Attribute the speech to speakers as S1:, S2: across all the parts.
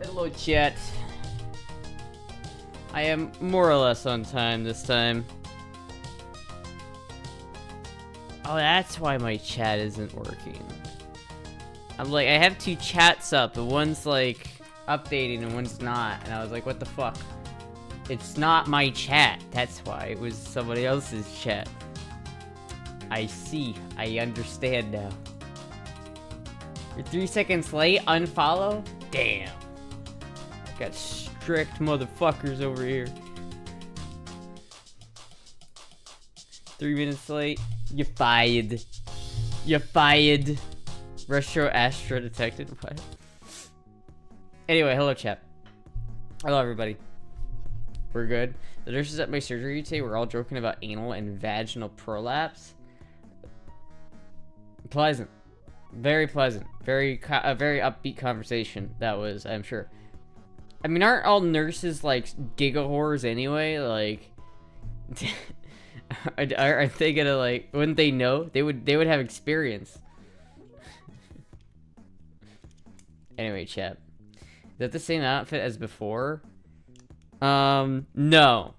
S1: Hello, chat. I am more or less on time this time. Oh, that's why my chat isn't working. I'm like, I have two chats up, but one's like updating and one's not. And I was like, what the fuck? It's not my chat. That's why. It was somebody else's chat. I see. I understand now. You're 3 seconds late? Unfollow? Damn. Got strict motherfuckers over here. 3 minutes late. You're fired. You're fired. Retro Astra detected. What? Anyway, hello chat. Hello everybody. We're good. The nurses at my surgery today were all joking about anal and vaginal prolapse. Pleasant. Very pleasant. Very upbeat conversation. That was, I'm sure. I mean, aren't all nurses like giga whores anyway? Like, aren't they gonna like? Wouldn't they know? They would have experience. Anyway, chat. Is that the same outfit as before? No,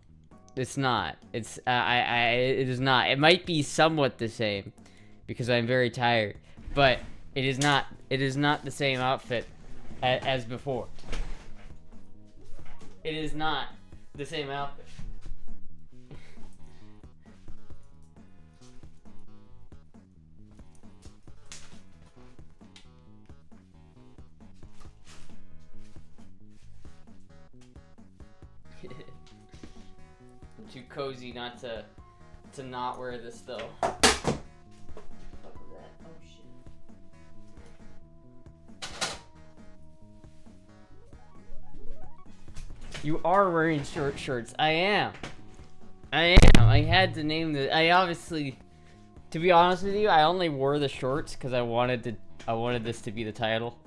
S1: it's not. It's it is not. It might be somewhat the same because I'm very tired, but it is not. It is not the same outfit as before. It is not the same outfit. I'm too cozy not to not wear this though. You are wearing short shorts. I am. I had to name the. I obviously, to be honest with you, I only wore the shorts because I wanted this to be the title.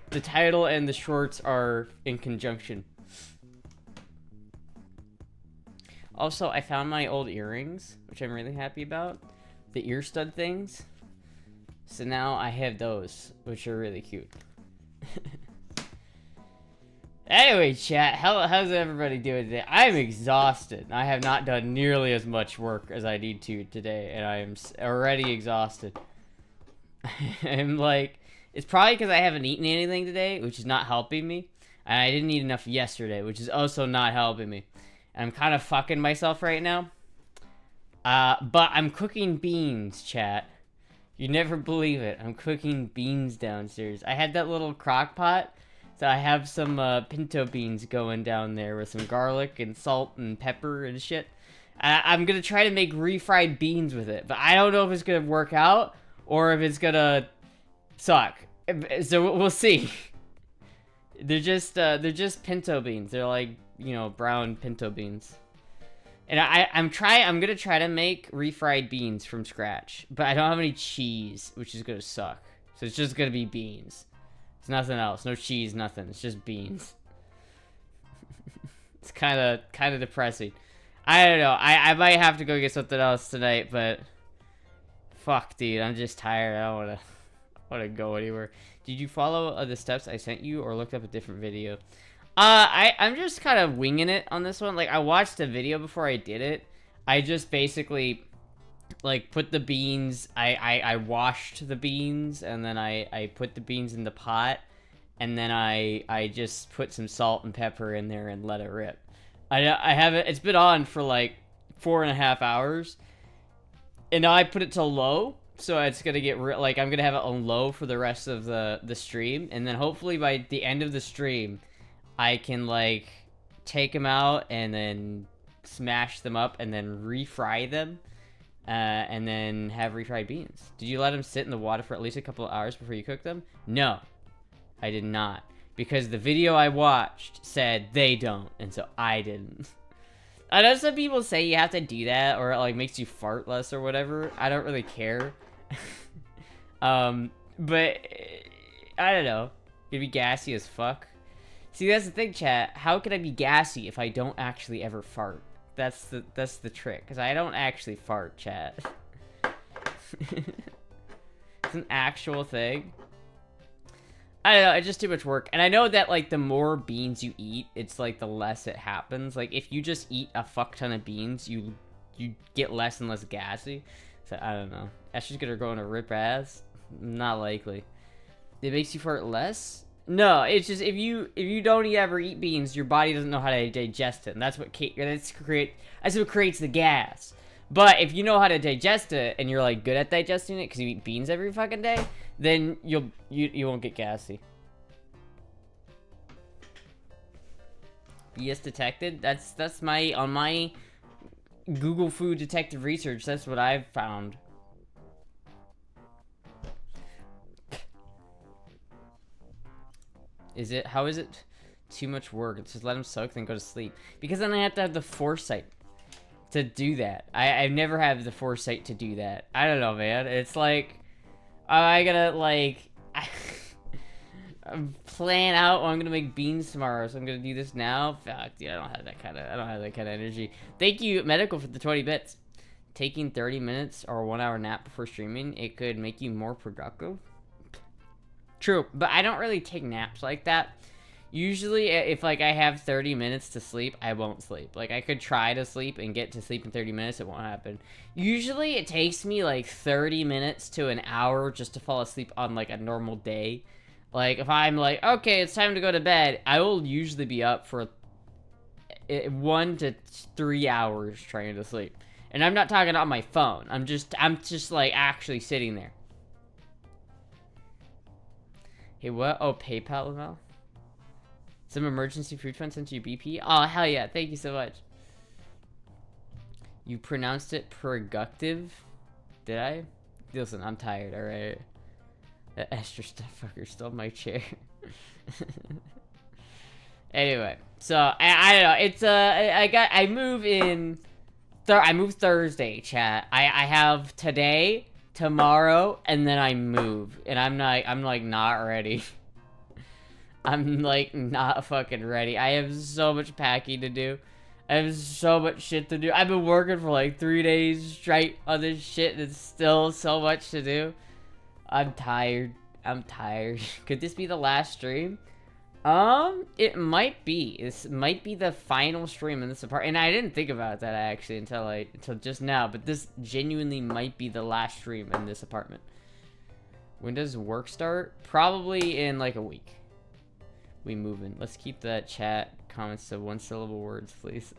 S1: The title and the shorts are in conjunction. Also, I found my old earrings, which I'm really happy about. The ear stud things. So now I have those, which are really cute. Anyway, chat, how's everybody doing today? I'm exhausted. I have not done nearly as much work as I need to today, and I am already exhausted. I'm like, it's probably because I haven't eaten anything today, which is not helping me. And I didn't eat enough yesterday, which is also not helping me. And I'm kind of fucking myself right now. But I'm cooking beans, chat. You never believe it. I'm cooking beans downstairs. I had that little crock pot. So I have some pinto beans going down there with some garlic and salt and pepper and shit. I'm going to try to make refried beans with it. But I don't know if it's going to work out or if it's going to suck. So we'll see. They're just pinto beans. They're like, you know, brown pinto beans. And I'm going to try to make refried beans from scratch. But I don't have any cheese, which is going to suck. So it's just going to be beans. It's nothing else. No cheese, nothing. It's just beans. It's kind of depressing. I don't know. I might have to go get something else tonight, but fuck, dude. I'm just tired. I don't want to go anywhere. Did you follow the steps I sent you or looked up a different video? I'm just kind of winging it on this one. Like, I watched a video before I did it. I just basically like put the beans, I washed the beans, and then I put the beans in the pot, and then I just put some salt and pepper in there and let it rip. I haven't, it's been on for like 4.5 hours, and now I put it to low, so it's gonna get like, I'm gonna have it on low for the rest of the stream, and then hopefully by the end of the stream, I can like take them out and then smash them up and then refry them. And then have refried beans. Did you let them sit in the water for at least a couple of hours before you cook them? No, I did not. Because the video I watched said they don't, and so I didn't. I know some people say you have to do that, or it like makes you fart less or whatever. I don't really care. But I don't know. You'd be gassy as fuck. See, that's the thing, chat. How can I be gassy if I don't actually ever fart? That's the trick, because I don't actually fart, chat. It's an actual thing. I don't know, it's just too much work. And I know that, like, the more beans you eat, it's, like, the less it happens. Like, if you just eat a fuck ton of beans, you get less and less gassy. So, I don't know. Astra's gonna go on a rip ass? Not likely. It makes you fart less? No, it's just, if you don't ever eat beans, your body doesn't know how to digest it. And that's what creates the gas. But if you know how to digest it, and you're, like, good at digesting it, because you eat beans every fucking day, then you won't get gassy. BS detected? That's on my Google Food Detective Research, that's what I've found. How is it too much work? It's just let him soak, then go to sleep. Because then I have to have the foresight to do that. I've never had the foresight to do that. I don't know, man. It's like, I gotta, like, plan out, I'm gonna make beans tomorrow, so I'm gonna do this now. Fuck, dude, I don't have that kind of energy. Thank you, Medical, for the 20 bits. Taking 30 minutes or a 1 hour nap before streaming, it could make you more productive. True, but I don't really take naps like that. Usually, if, like, I have 30 minutes to sleep, I won't sleep. Like, I could try to sleep and get to sleep in 30 minutes, it won't happen. Usually, it takes me, like, 30 minutes to an hour just to fall asleep on, like, a normal day. Like, if I'm like, okay, it's time to go to bed, I will usually be up for 1 to 3 hours trying to sleep. And I'm not talking on my phone. I'm just, like, actually sitting there. Hey, what? Oh, PayPal email? Some emergency food fund sent you BP? Oh, hell yeah. Thank you so much. You pronounced it productive? Did I? Listen, I'm tired, alright? That Astra stuff fucker stole my chair. Anyway, so, I don't know. It's, I move Thursday, chat. I have today, tomorrow, and then I move. And I'm like, not ready. I'm, like, not fucking ready. I have so much packing to do. I have so much shit to do. I've been working for, like, 3 days straight on this shit, and it's still so much to do. I'm tired. Could this be the last stream? It might be. This might be the final stream in this apartment. And I didn't think about that, actually, until just now. But this genuinely might be the last stream in this apartment. When does work start? Probably in, like, a week. We moving. Let's keep that chat comments to 1-syllable words, please.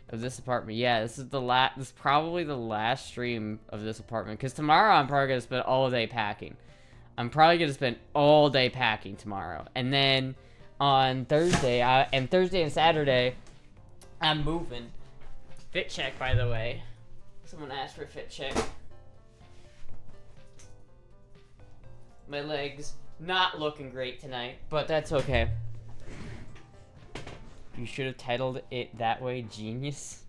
S1: Of this apartment. Yeah, this is probably the last stream of this apartment. Because tomorrow I'm probably gonna spend all day packing. I'm probably gonna spend all day packing tomorrow. And then on Thursday, and Saturday, I'm moving. Fit check, by the way. Someone asked for a fit check. My legs not looking great tonight, but that's okay. You should have titled it that way, genius.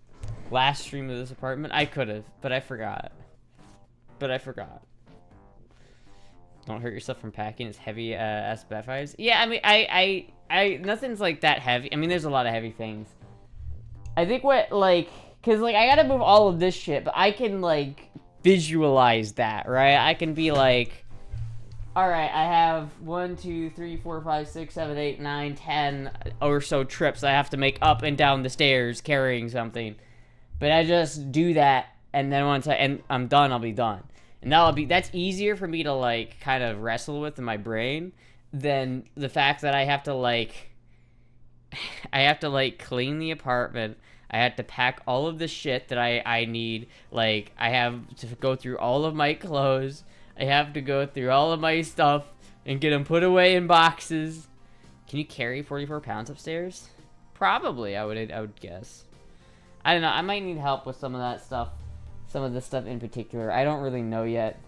S1: Last stream of this apartment? I could have, but I forgot. Don't hurt yourself from packing. It's heavy as backfires. Yeah, I mean, I nothing's like that heavy. I mean, there's a lot of heavy things. I think what, like, cause like I gotta move all of this shit, but I can like visualize that, right? I can be like, all right, I have 1, 2, 3, 4, 5, 6, 7, 8, 9, 10 or so trips I have to make up and down the stairs carrying something. But I just do that, and then once I'm done, I'll be done. And that's easier for me to like kind of wrestle with in my brain than the fact that I have to like clean the apartment. I have to pack all of the shit that I need. Like, I have to go through all of my clothes. I have to go through all of my stuff and get them put away in boxes. Can you carry 44 pounds upstairs? Probably, I would guess. I don't know. I might need help with some of that stuff. Some of this stuff in particular. I don't really know yet.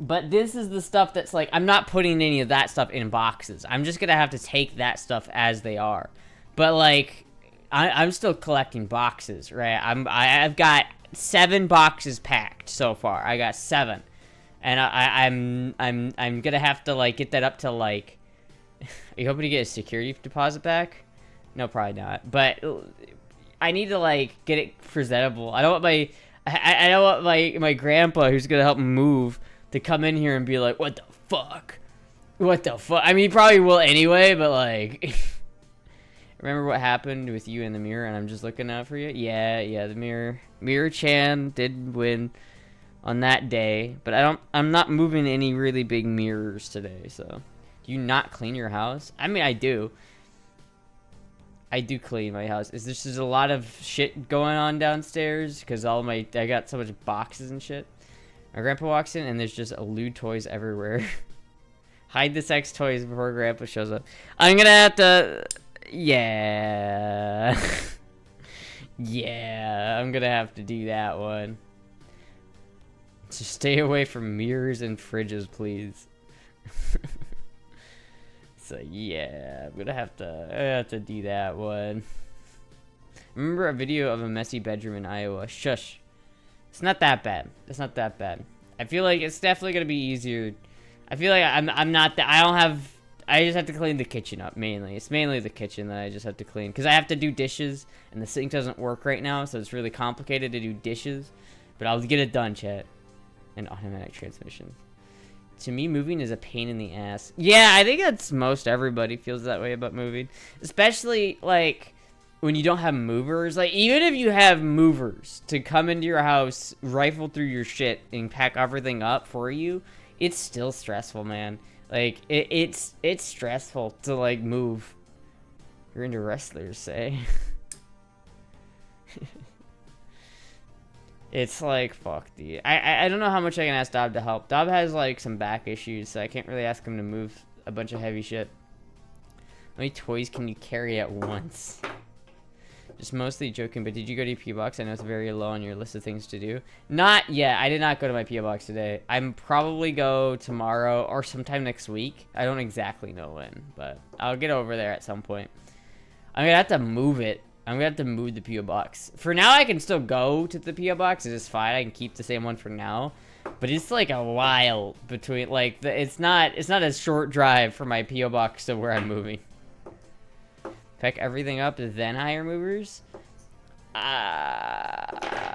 S1: But this is the stuff that's like, I'm not putting any of that stuff in boxes. I'm just going to have to take that stuff as they are. But like, I'm still collecting boxes, right? I've got 7 boxes packed so far. I got 7, and I'm gonna have to like get that up to like. Are you hoping to get a security deposit back? No, probably not. But I need to like get it presentable. I don't want my grandpa, who's gonna help me move, to come in here and be like, "What the fuck? What the fuck? I mean, he probably will anyway, but like... Remember what happened with you in the mirror, and I'm just looking out for you? Yeah, the Mirror Chan did win on that day, but I'm not moving any really big mirrors today, so... Do you not clean your house? I mean, I do. I do clean my house. There's a lot of shit going on downstairs because I got so much boxes and shit. My grandpa walks in and there's just lewd toys everywhere. Hide the sex toys before grandpa shows up. I'm gonna have to... Yeah. Yeah, I'm gonna have to do that one. Just stay away from mirrors and fridges, please. So yeah, I'm gonna have to do that one. Remember a video of a messy bedroom in Iowa? Shush. It's not that bad. It's not that bad. I feel like it's definitely gonna be easier. I feel like I'm not that. I just have to clean the kitchen up mainly. It's mainly the kitchen that I just have to clean because I have to do dishes and the sink doesn't work right now, so it's really complicated to do dishes. But I'll get it done, chat. And automatic transmission. To me, moving is a pain in the ass. Yeah, I think that's most everybody feels that way about moving. Especially, like, when you don't have movers. Like, even if you have movers to come into your house, rifle through your shit, and pack everything up for you, it's still stressful, man. Like, it's stressful to, like, move. You're into wrestlers, say. It's like, fuck, dude. I don't know how much I can ask Dob to help. Dob has, like, some back issues, so I can't really ask him to move a bunch of heavy shit. How many toys can you carry at once? Just mostly joking, but did you go to your P.O. Box? I know it's very low on your list of things to do. Not yet. I did not go to my P.O. Box today. I'm probably go tomorrow or sometime next week. I don't exactly know when, but I'll get over there at some point. I'm gonna have to move it. I'm gonna have to move the P.O. Box. For now, I can still go to the P.O. Box. It's fine. I can keep the same one for now. But it's like a while between, like, it's not a short drive from my P.O. Box to where I'm moving. Pack everything up, then hire movers? Yeah,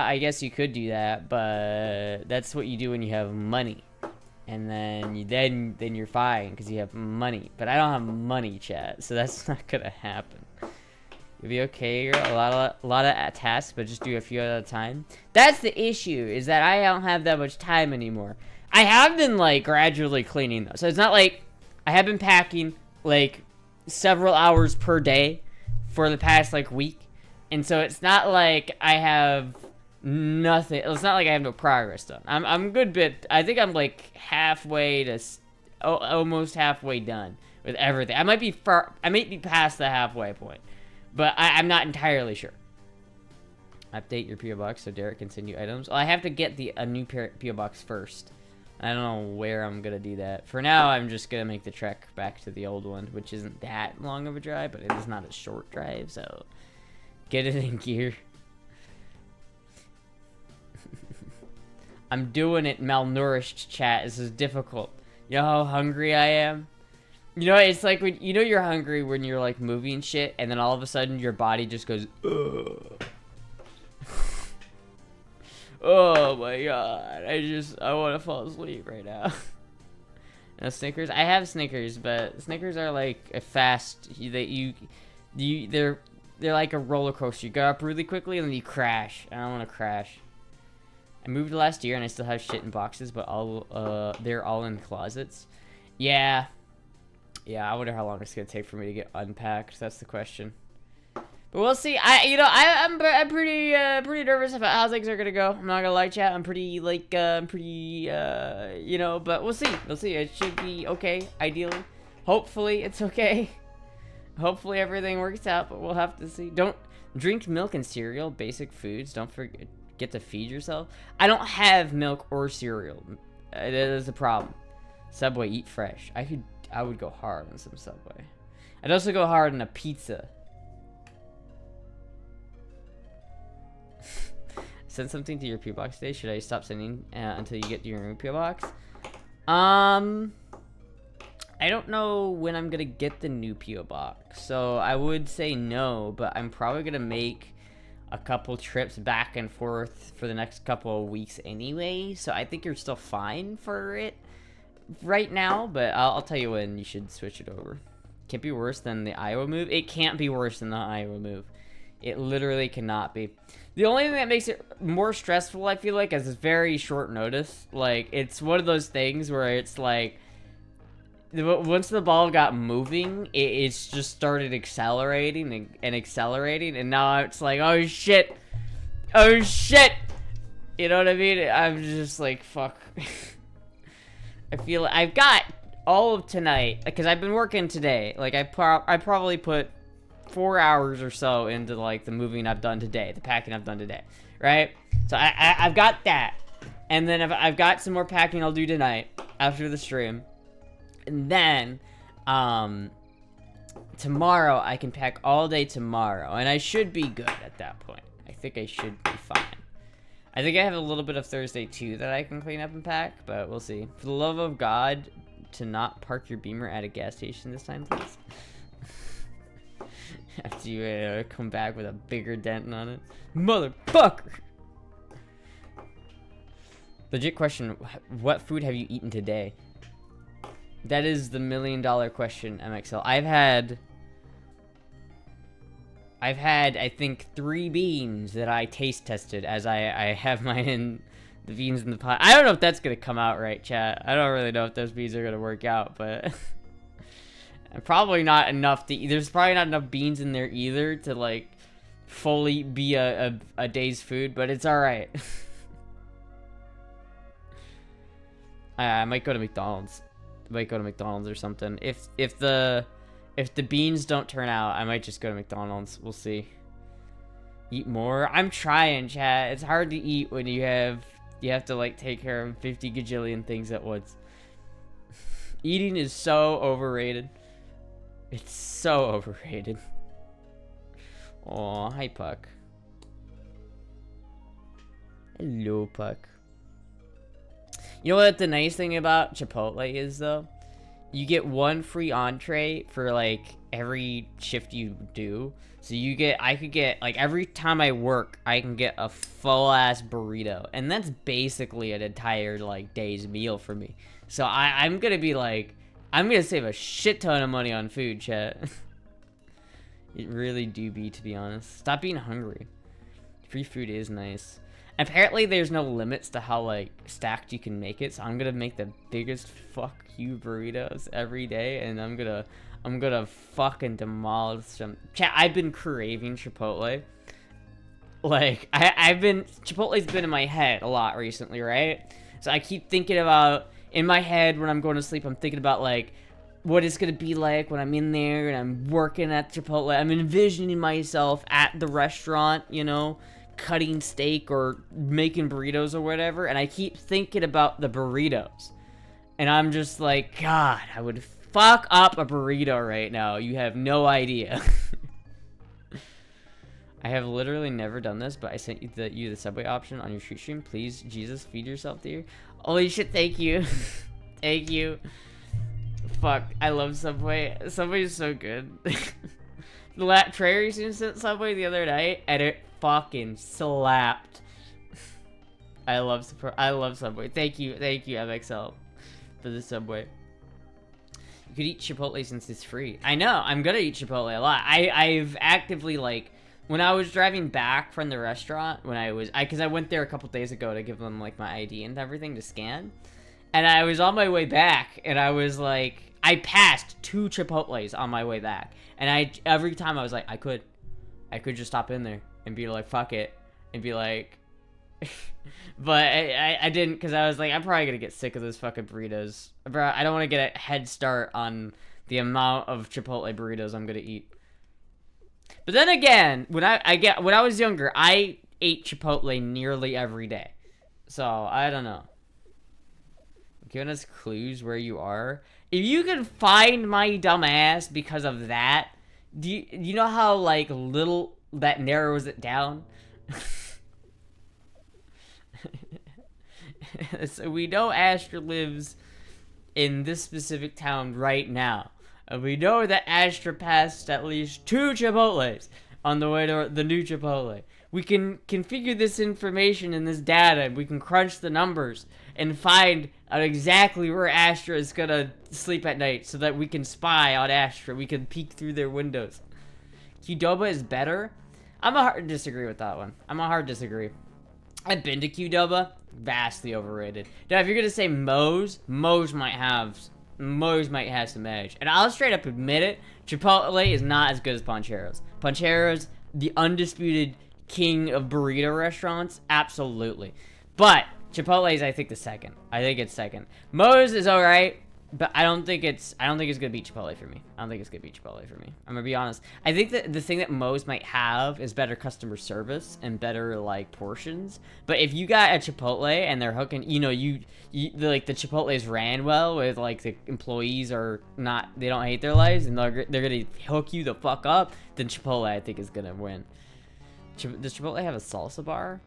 S1: I guess you could do that, but that's what you do when you have money. And then you're fine, because you have money. But I don't have money, chat, so that's not gonna happen. You'll be okay, girl. A lot of tasks, but just do a few at a time. That's the issue, is that I don't have that much time anymore. I have been, like, gradually cleaning, though. So it's not like I have been packing, like, several hours per day for the past, like, week. And so it's not like I have nothing. It's not like I have no progress done. I'm a good bit. I think I'm, like, halfway to, almost halfway done with everything. I might be past the halfway point. But I'm not entirely sure. Update your P.O. Box so Derek can send you items. Well, I have to get a new P.O. Box first. I don't know where I'm going to do that. For now, I'm just going to make the trek back to the old one, which isn't that long of a drive, but it is not a short drive, so get it in gear. I'm doing it malnourished, chat. This is difficult. You know how hungry I am? You know, it's like when you know you're hungry when you're like moving shit, and then all of a sudden your body just goes, ugh. Oh my god, I want to fall asleep right now. No Snickers. I have Snickers, but Snickers are like a fast. They're like a roller coaster. You go up really quickly and then you crash. I don't want to crash. I moved last year and I still have shit in boxes, but they're all in closets. Yeah. Yeah, I wonder how long it's gonna take for me to get unpacked. That's the question. But we'll see. I'm pretty nervous about how things are gonna go. I'm not gonna lie, chat. I'm pretty but we'll see. We'll see. It should be okay. Ideally, hopefully it's okay. Hopefully everything works out, but we'll have to see. Don't drink milk and cereal. Basic foods. Don't forget to feed yourself. I don't have milk or cereal. That is a problem. Subway, eat fresh. I would go hard on some Subway. I'd also go hard on a pizza. Send something to your P.O. Box today. Should I stop sending until you get to your new P.O. Box? I don't know when I'm gonna get the new P.O. Box, so I would say no, but I'm probably gonna make a couple trips back and forth for the next couple of weeks anyway, so I think you're still fine for it. right now, but I'll tell you when you should switch it over. Can't be worse than the Iowa move. It can't be worse than the Iowa move. It literally cannot be. The only thing that makes it more stressful, I feel like, is it's very short notice. Like, it's one of those things where it's like, once the ball got moving, it's just started accelerating and accelerating, and now it's like, oh shit, oh shit. You know what I mean? I'm just like, fuck. I feel like I've got all of tonight, because I've been working today. Like, I probably put 4 hours or so into, like, the moving I've done today, the packing I've done today, right? So I've got that, and then I've got some more packing I'll do tonight after the stream, and then tomorrow I can pack all day tomorrow, and I should be good at that point. I think I should be fine. I think I have a little bit of Thursday too that I can clean up and pack, but we'll see. For the love of God, to not park your Beamer at a gas station this time, please. After you come back with a bigger dent on it. Motherfucker! Legit question, what food have you eaten today? That is the $1 million question, MXL. I've had, I think, 3 beans that I taste tested as I have the beans in the pot. I don't know if that's going to come out right, chat. I don't really know if those beans are going to work out, but probably not enough to, there's probably not enough beans in there either to, like, fully be a day's food, but it's alright. I might go to McDonald's. Or something. If the beans don't turn out, I might just go to McDonald's. We'll see. Eat more. I'm trying, chat. It's hard to eat when you have to, like, take care of 50 gajillion things at once. Eating is so overrated. It's so overrated. Aw, hi Puck. Hello, Puck. You know what the nice thing about Chipotle is, though? You get 1 free entree for, like, every shift you do. So I could get, like, every time I work, I can get a full-ass burrito. And that's basically an entire, like, day's meal for me. So I'm gonna be, like, I'm gonna save a shit ton of money on food, chat. It really do be, to be honest. Stop being hungry. Free food is nice. Apparently, there's no limits to how, like, stacked you can make it, so I'm gonna make the biggest fuck you burritos every day, and I'm gonna fucking demolish them. Chat, I've been craving Chipotle. Like, Chipotle's been in my head a lot recently, right? So I keep thinking about, in my head, when I'm going to sleep, I'm thinking about, like, what it's gonna be like when I'm in there and I'm working at Chipotle. I'm envisioning myself at the restaurant, you know, cutting steak or making burritos or whatever, and I keep thinking about the burritos, and I'm just like, God, I would fuck up a burrito right now. You have no idea. I have literally never done this, but I sent you the Subway option on your street stream. Please, Jesus, feed yourself, dear. Holy shit, thank you. Thank you. Fuck, I love Subway. Subway is so good. Trey sent Subway the other night, and it fucking slapped. I love Subway. Thank you, MXL, for the Subway. You could eat Chipotle since it's free. I know, I'm gonna eat Chipotle a lot. I've actively, like, when I was driving back from the restaurant, because I went there a couple days ago to give them, like, my ID and everything to scan, and I was on my way back, and I was like, I passed 2 Chipotles on my way back, and every time I was like, I could just stop in there and be like, fuck it, and be like, but I didn't, because I was like, I'm probably gonna get sick of those fucking burritos. Bro, I don't want to get a head start on the amount of Chipotle burritos I'm gonna eat. But then again, when I was younger, I ate Chipotle nearly every day, so I don't know. Giving us clues where you are. If you can find my dumb ass because of that, do you know how, like, little that narrows it down? So we know Astra lives in this specific town right now. And we know that Astra passed at least 2 Chipotles on the way to the new Chipotle. We can configure this information and this data, and we can crunch the numbers and find out exactly where Astra is gonna sleep at night so that we can spy on Astra. We can peek through their windows. Qdoba is better? I'm a hard disagree with that one. I'm a hard disagree. I've been to Qdoba. Vastly overrated. Now, if you're gonna say Moe's might have some edge. And I'll straight up admit it, Chipotle is not as good as Pancheros. Pancheros, the undisputed king of burrito restaurants, absolutely. But Chipotle is, I think, the second. I think it's second. Moe's is alright, but I don't think it's gonna beat Chipotle for me. I'm gonna be honest. I think that the thing that Moe's might have is better customer service and better like portions. But if you got a Chipotle and they're hooking, you like the Chipotle's ran well with like the employees are not, they don't hate their lives and they're gonna hook you the fuck up, then Chipotle I think is gonna win. Does Chipotle have a salsa bar?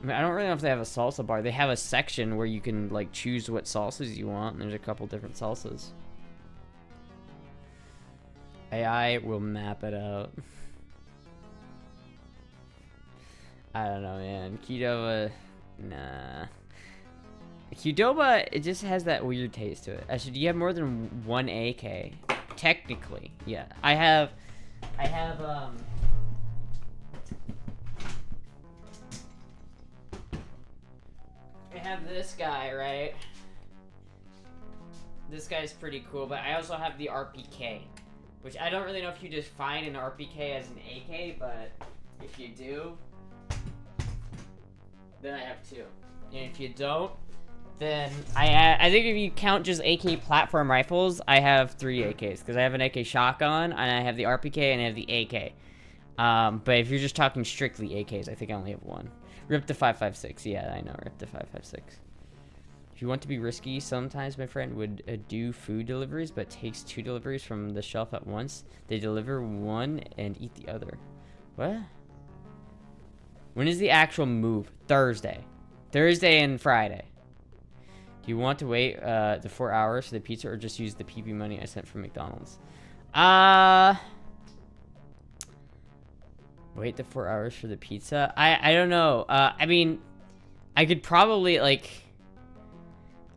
S1: I mean, I don't really know if they have a salsa bar. They have a section where you can like choose what salsas you want, and there's a couple different salsas. AI will map it out. I don't know, man. Qdoba, nah. Qdoba, it just has that weird taste to it. Actually, do you have more than one AK? Technically, yeah. I have this guy, right? This guy's pretty cool, but I also have the RPK, which I don't really know if you define an RPK as an AK, but if you do, then I have two. And if you don't, then I think if you count just AK platform rifles, I have 3 AKs, because I have an AK shotgun, and I have the RPK, and I have the AK. But if you're just talking strictly AKs, I think I only have 1. Rip the 5.56. Yeah, I know. Rip the 5.56. If you want to be risky, sometimes my friend would do food deliveries, but takes 2 deliveries from the shelf at once. They deliver one and eat the other. What? When is the actual move? Thursday. Thursday and Friday. Do you want to wait the 4 hours for the pizza or just use the PP money I sent from McDonald's? Wait the 4 hours for the pizza? I don't know. I mean, I could probably, like...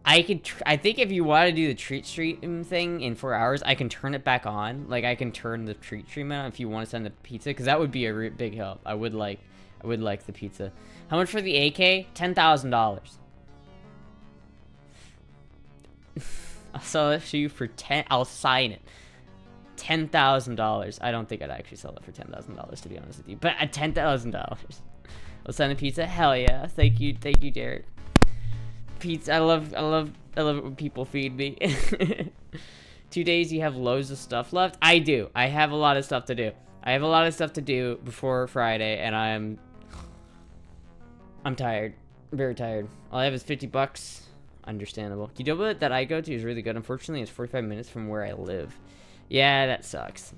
S1: I think if you want to do the treat stream thing in 4 hours, I can turn it back on. Like, I can turn the treat stream on if you want to send the pizza, because that would be a big help. I would like the pizza. How much for the AK? $10,000. I'll sell it to you for I'll sign it. $10,000. I don't think I'd actually sell it for $10,000 to be honest with you, but at $10,000, I'll send a pizza. Hell yeah! Thank you, Derek. Pizza. I love it when people feed me. 2 days, you have loads of stuff left. I do. I have a lot of stuff to do. I have a lot of stuff to do before Friday, and I'm tired. Very tired. All I have is $50. Understandable. Qdoba that I go to is really good. Unfortunately, it's 45 minutes from where I live. Yeah, that sucks.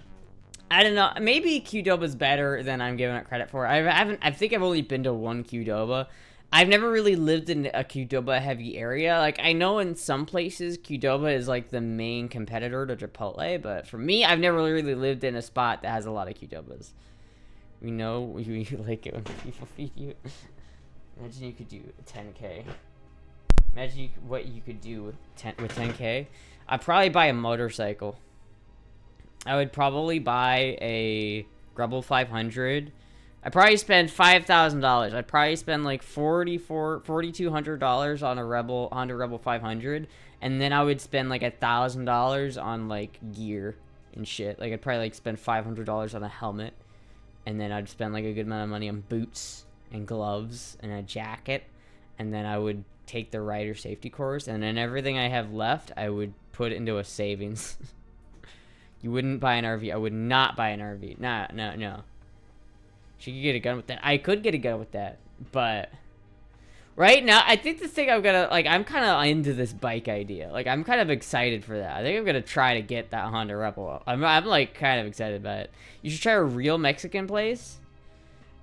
S1: I don't know. Maybe Qdoba's better than I'm giving it credit for. I think I've only been to one Qdoba. I've never really lived in a Qdoba heavy area. Like, I know in some places Qdoba is like the main competitor to Chipotle, but for me, I've never really lived in a spot that has a lot of Qdobas. We know you like it when people feed you. Imagine you could do 10K. Imagine what you could do with 10K. I'd probably buy a motorcycle. I would probably buy a Rebel 500. I'd probably spend $5,000. I'd probably spend like $4,200 on a Honda Rebel 500, and then I would spend like $1,000 on like gear and shit. Like I'd probably like spend $500 on a helmet, and then I'd spend like a good amount of money on boots and gloves and a jacket, and then I would take the rider safety course, and then everything I have left I would put into a savings. You wouldn't buy an RV. I would not buy an RV. No. She could get a gun with that. I could get a gun with that, but right now I think the thing I'm gonna I'm kind of into this bike idea. Like I'm kind of excited for that. I think I'm gonna try to get that Honda Rebel. I'm like kind of excited about it. You should try a real Mexican place.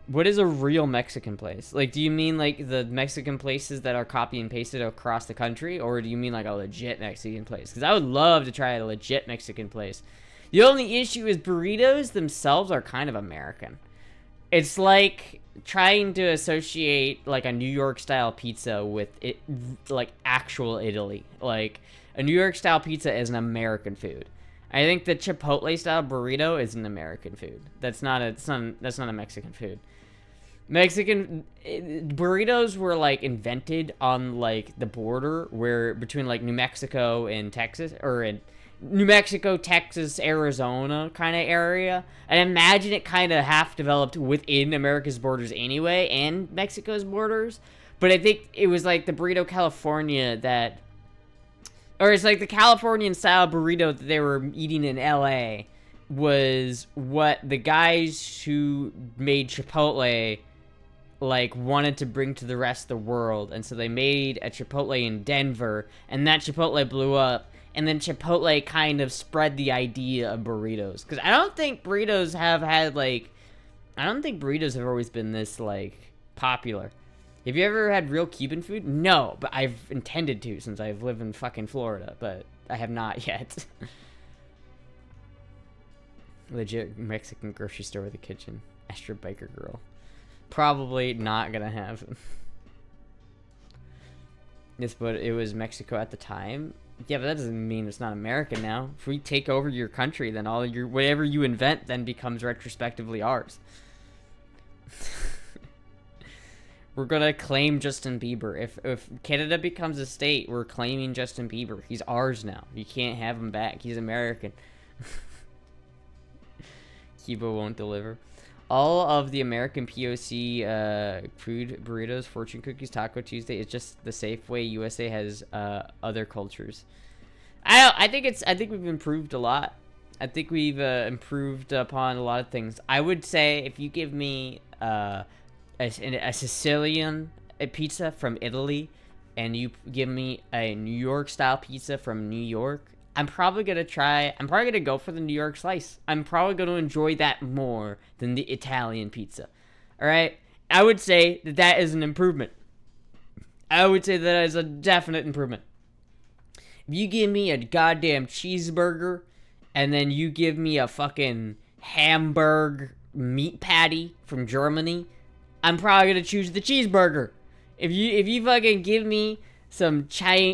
S1: What is a real Mexican place? Like, do you mean like the Mexican places that are copy and pasted across the country, or do you mean like a legit Mexican place? Because I would love to try a legit Mexican place. The only issue is burritos themselves are kind of American. It's like trying to associate like a New York style pizza with it, like actual Italy. Like a New York style pizza is an American food. I think the Chipotle style burrito is an American food. That's not a Mexican food. Mexican burritos were like invented on like the border where between like New Mexico and Texas, or in New Mexico, Texas, Arizona kind of area. And imagine it kind of half developed within America's borders anyway, and Mexico's borders. But I think it was like the burrito California that, or it's like the Californian style burrito that they were eating in LA was what the guys who made Chipotle like wanted to bring to the rest of the world. And so they made a Chipotle in Denver, and that Chipotle blew up. And then Chipotle kind of spread the idea of burritos. Because I don't think burritos have always been this, like, popular. Have you ever had real Cuban food? No, but I've intended to since I've lived in fucking Florida. But I have not yet. Legit Mexican grocery store with a kitchen. Astra biker girl. Probably not gonna happen. Yes, but it was Mexico at the time. Yeah, but that doesn't mean it's not American now. If we take over your country, then all your whatever you invent then becomes retrospectively ours. We're gonna claim Justin Bieber. If Canada becomes a state, we're claiming Justin Bieber. He's ours now. You can't have him back. He's American. Cuba won't deliver. All of the American POC food burritos, fortune cookies, Taco Tuesday is just the Safeway USA has other cultures. I think we've improved a lot. I think we've improved upon a lot of things. I would say if you give me a Sicilian pizza from Italy, and you give me a New York style pizza from New York, I'm probably gonna go for the New York slice. I'm probably gonna enjoy that more than the Italian pizza. Alright? I would say that is an improvement. I would say that is a definite improvement. If you give me a goddamn cheeseburger, and then you give me a fucking Hamburg meat patty from Germany, I'm probably gonna choose the cheeseburger. If you fucking give me some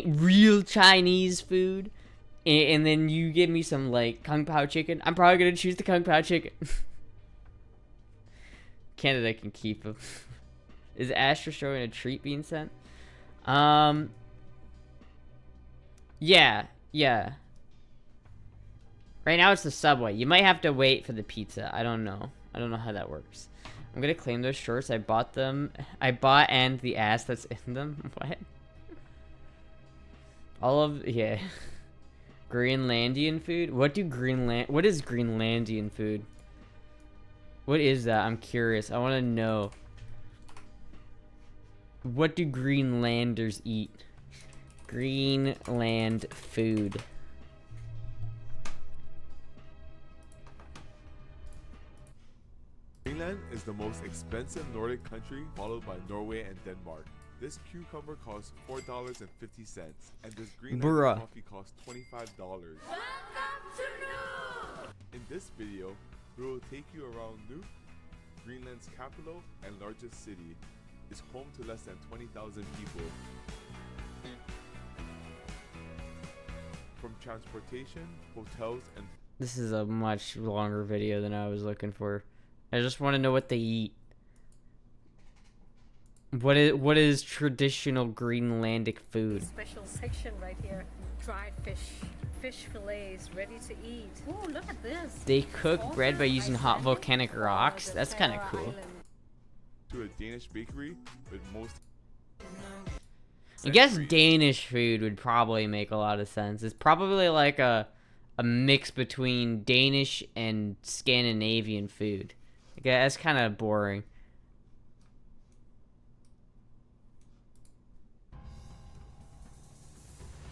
S1: real Chinese food, and then you give me some, like, Kung Pao chicken, I'm probably going to choose the Kung Pao chicken. Canada can keep them. Is Astra showing a treat being sent? Yeah. Right now it's the Subway. You might have to wait for the pizza. I don't know how that works. I'm going to claim those shorts. I bought them. And the ass that's in them. What? Yeah. Greenlandian food? What is Greenlandian food? What is that? I'm curious. I want to know. What do Greenlanders eat? Greenland food.
S2: Greenland is the most expensive Nordic country, followed by Norway and Denmark. This cucumber costs $4.50, and this Greenland coffee costs $25. In this video, we will take you around Nuuk, Greenland's capital and largest city. It's home to less than 20,000 people. From transportation, hotels, and...
S1: This is a much longer video than I was looking for. I just want to know what they eat. What is traditional Greenlandic food?
S3: Special section right here. Dried fish fillets, ready to eat. Oh, look at this.
S1: They cook bread by using hot volcanic rocks. That's kind of cool.
S2: To a Danish bakery with most...
S1: I guess Danish food would probably make a lot of sense. It's probably like a mix between Danish and Scandinavian food. Okay, that's kind of boring.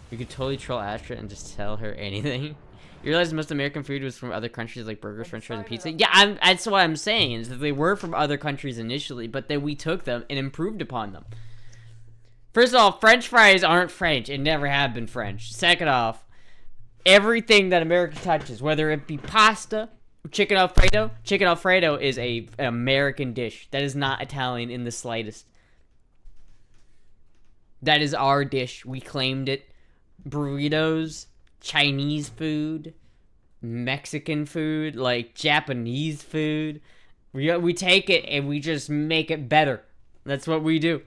S1: You could totally troll Astra and just tell her anything. You realize most American food was from other countries like burgers, french fries, and pizza? Yeah, that's what I'm saying, is that they were from other countries initially, but then we took them and improved upon them. First of all, french fries aren't French. It never have been French. Second off, everything that America touches, whether it be pasta Chicken Alfredo? Chicken Alfredo is an American dish. That is not Italian in the slightest. That is our dish. We claimed it. Burritos, Chinese food, Mexican food, like Japanese food. We take it and we just make it better. That's what we do.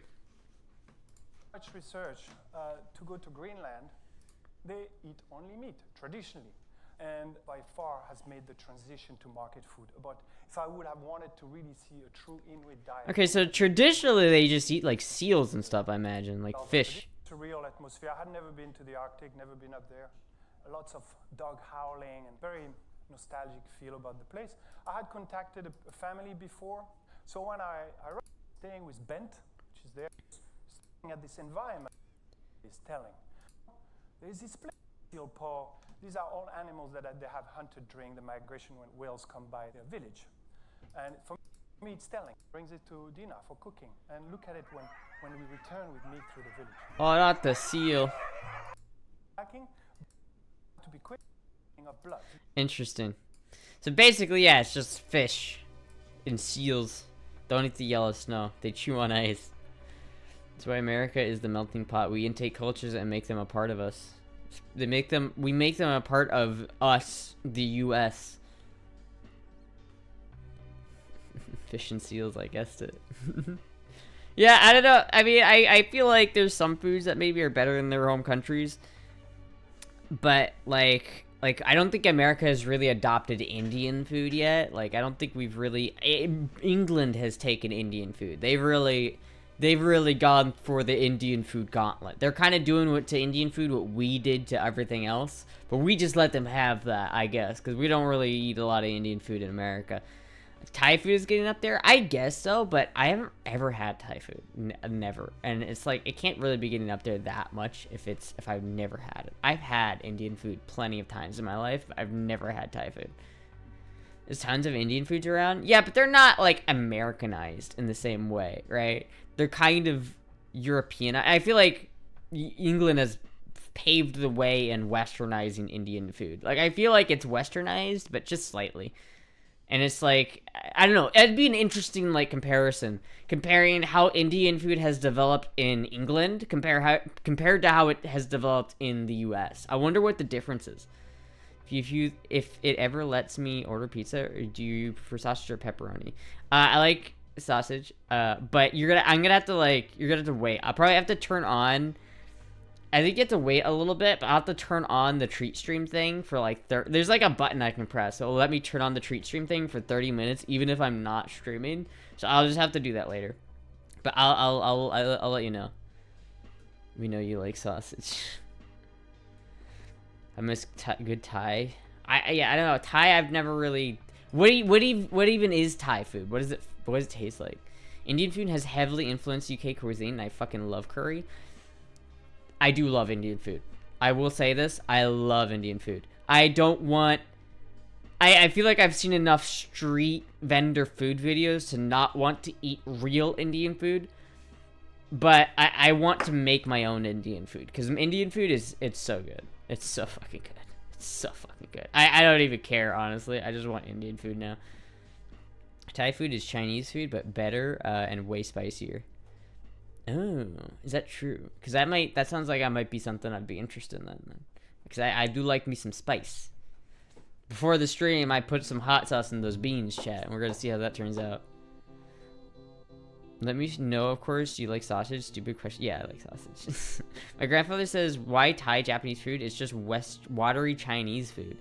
S4: Much research to go to Greenland, they eat only meat, traditionally. And by far has made the transition to market food. But if I would have wanted to really see a true Inuit diet...
S1: Okay, so traditionally they just eat like seals and stuff, I imagine, like fish.
S4: Surreal atmosphere. I had never been to the Arctic, never been up there. Lots of dog howling and very nostalgic feel about the place. I had contacted a family before. So when I was staying with Bent, which is there, staying at this environment, is telling. There's this place, seal paw. These are all animals that they have hunted during the migration when whales come by their village. And for me, it's telling. Brings it to dinner for cooking. And look at it when we return with meat through the village.
S1: Oh, not the seal.
S4: Packing to be quick of blood.
S1: Interesting. So basically, yeah, it's just fish and seals. Don't eat the yellow snow. They chew on ice. That's why America is the melting pot. We intake cultures and make them a part of us. We make them a part of us, the U.S. Fish and seals, I guessed it. Yeah, I don't know. I mean, I feel like there's some foods that maybe are better in their home countries. But, like I don't think America has really adopted Indian food yet. Like, I don't think we've really... England has taken Indian food. They've really gone for the Indian food gauntlet. They're kind of doing to Indian food what we did to everything else. But we just let them have that, I guess. Because we don't really eat a lot of Indian food in America. Thai food is getting up there? I guess so, but I haven't ever had Thai food. Never. And it's like, it can't really be getting up there that much if I've never had it. I've had Indian food plenty of times in my life, but I've never had Thai food. There's tons of Indian foods around. Yeah, but they're not, like, Americanized in the same way, right? They're kind of European. I feel like England has paved the way in westernizing Indian food. Like, I feel like it's westernized, but just slightly. And it's like, I don't know, it'd be an interesting, like, comparison. Comparing how Indian food has developed in England compared to how it has developed in the U.S. I wonder what the difference is. If it ever lets me order pizza, or do you prefer sausage or pepperoni? I like sausage, but you're gonna have to wait. I'll probably have to turn on... I think you have to wait a little bit, but I'll have to turn on the treat stream thing for like there's like a button I can press, so it'll let me turn on the treat stream thing for 30 minutes, even if I'm not streaming. So I'll just have to do that later. But I'll let you know. We know you like sausage. I miss good Thai. I don't know, Thai. I've never really. What even is Thai food? What does it taste like? Indian food has heavily influenced UK cuisine, and I fucking love curry. I do love Indian food. I will say this. I love Indian food. I don't want... I feel like I've seen enough street vendor food videos to not want to eat real Indian food. But I want to make my own Indian food. Because Indian food it's so good. It's so fucking good. It's so fucking good. I don't even care, honestly. I just want Indian food now. Thai food is Chinese food, but better and way spicier. Oh, is that true? Because that sounds like I might be something I'd be interested in then. Because I do like me some spice. Before the stream, I put some hot sauce in those beans, chat, and we're going to see how that turns out. Let me know, of course, do you like sausage? Stupid question. Yeah, I like sausage. My grandfather says, why Thai Japanese food? It's just watery Chinese food.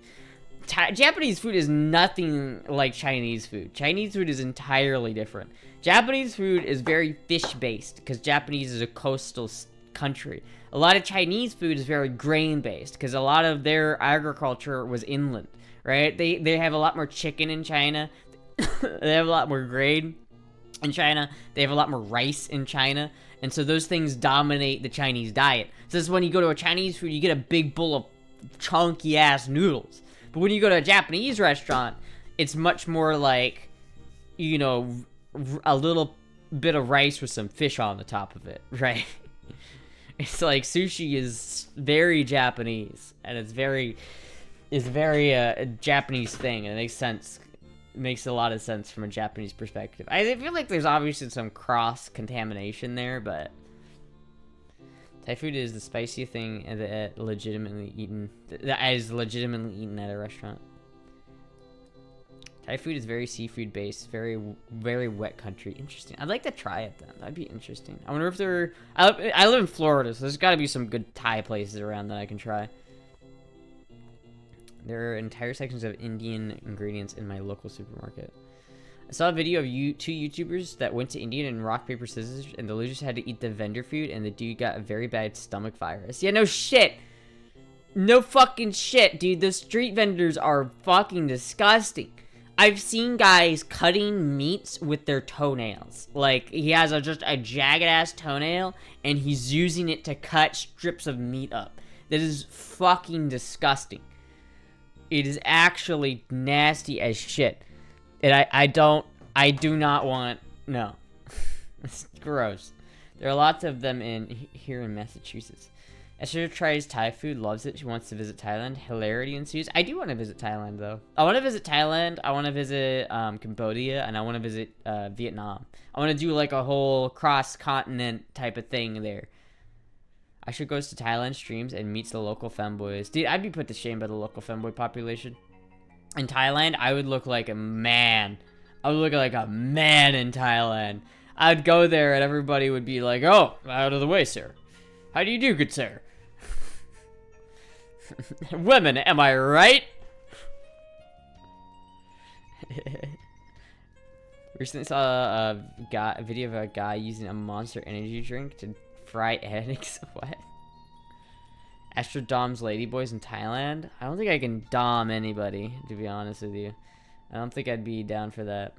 S1: Japanese food is nothing like Chinese food. Chinese food is entirely different. Japanese food is very fish-based because Japanese is a coastal country. A lot of Chinese food is very grain-based because a lot of their agriculture was inland, right? They have a lot more chicken in China. They have a lot more grain in China. They have a lot more rice in China. And so those things dominate the Chinese diet. So this is when you go to a Chinese food, you get a big bowl of chunky-ass noodles. But when you go to a Japanese restaurant, it's much more like, you know, a little bit of rice with some fish on the top of it, right? It's like sushi is very Japanese, and it's very a Japanese thing, and it makes sense. makes a lot of sense from a Japanese perspective. I feel like there's obviously some cross-contamination there, but Thai food is the spiciest thing that legitimately eaten that is legitimately eaten at a restaurant. Thai food is very seafood based, very wet country. Interesting. I'd like to try it then. That'd be interesting. I wonder if there. I live in Florida, so there's got to be some good Thai places around that I can try. There are entire sections of Indian ingredients in my local supermarket. I saw a video of two YouTubers that went to India and rock, paper, scissors, and the losers had to eat the vendor food, and the dude got a very bad stomach virus. Yeah, no shit. No fucking shit, dude. The street vendors are fucking disgusting. I've seen guys cutting meats with their toenails. Like, he has just a jagged-ass toenail, and he's using it to cut strips of meat up. That is fucking disgusting. It is actually nasty as shit. And I do not want, no. It's gross. There are lots of them here in Massachusetts. Astra tries Thai food, loves it. She wants to visit Thailand. Hilarity ensues. I do want to visit Thailand, though. I want to visit Thailand. I want to visit Cambodia, and I want to visit Vietnam. I want to do like a whole cross-continent type of thing there. Astra goes to Thailand, streams, and meets the local femboys. Dude, I'd be put to shame by the local femboy population. In Thailand, I would look like a man. I would look like a man in Thailand. I'd go there, and everybody would be like, "Oh, out of the way, sir. How do you do, good sir?" Women, am I right? Recently saw a video of a guy using a Monster energy drink to fry eggs. What? Astra doms ladyboys in Thailand? I don't think I can dom anybody, to be honest with you. I don't think I'd be down for that.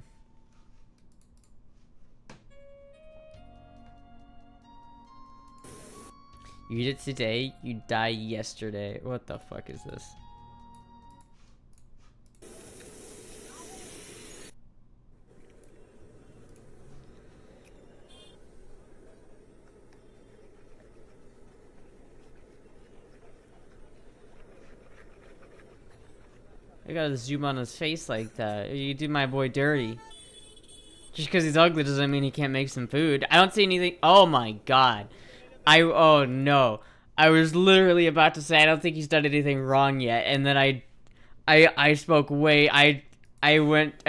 S1: You did it today, you die yesterday. What the fuck is this? I gotta zoom on his face like that. You do my boy dirty. Just because he's ugly doesn't mean he can't make some food. I don't see anything. Oh my god. Oh no. I was literally about to say I don't think he's done anything wrong yet, and then I spoke way I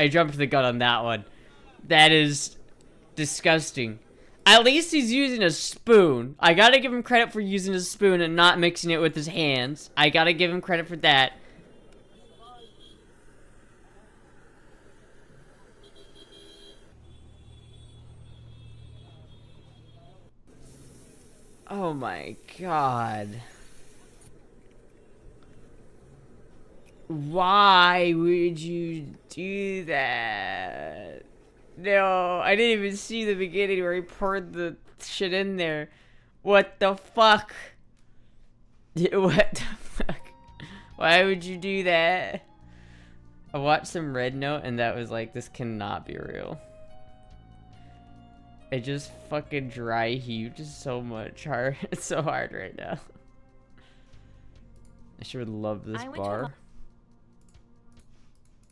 S1: jumped the gun on that one. That is disgusting. At least he's using a spoon. I gotta give him credit for using a spoon and not mixing it with his hands. I gotta give him credit for that. Oh my god. Why would you do that? No, I didn't even see the beginning where he poured the shit in there. What the fuck? What the fuck? Why would you do that? I watched some Red Note and that was like, this cannot be real. It just fucking dry heaved so much hard. It's so hard right now. I sure would love this bar.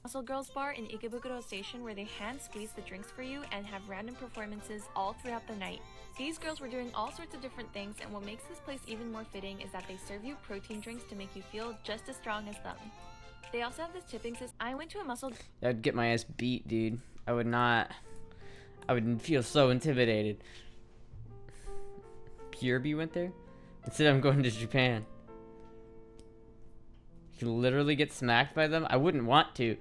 S5: Muscle Girls Bar in Ikebukuro Station where they hand squeeze the drinks for you and have random performances all throughout the night. These girls were doing all sorts of different things, and what makes this place even more fitting is that they serve you protein drinks to make you feel just as strong as them. They also have this tipping system. I went to a muscle...
S1: I'd get my ass beat, dude. I would not... I would feel so intimidated. Pureby went there? Instead, I'm going to Japan. You can literally get smacked by them? I wouldn't want to.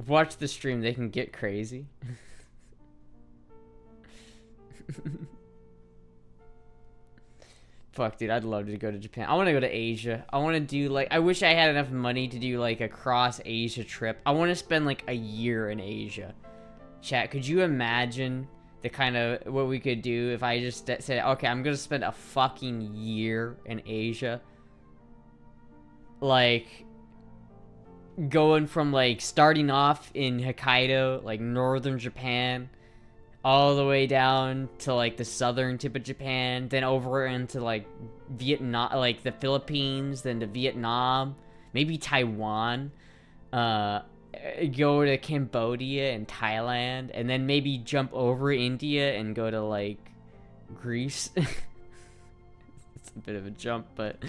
S1: Watch the stream, they can get crazy. Fuck, dude, I'd love to go to Japan. I want to go to Asia. I want to do, like... I wish I had enough money to do, like, a cross-Asia trip. I want to spend, like, a year in Asia. Chat, could you imagine the kind of what we could do if I just said, okay, I'm gonna spend a fucking year in Asia? Like, going from, like, starting off in Hokkaido, like, northern Japan, all the way down to, like, the southern tip of Japan, then over into, like, Vietnam, like, the Philippines, then to Vietnam, maybe Taiwan, go to Cambodia and Thailand, and then maybe jump over India and go to like Greece. It's a bit of a jump, but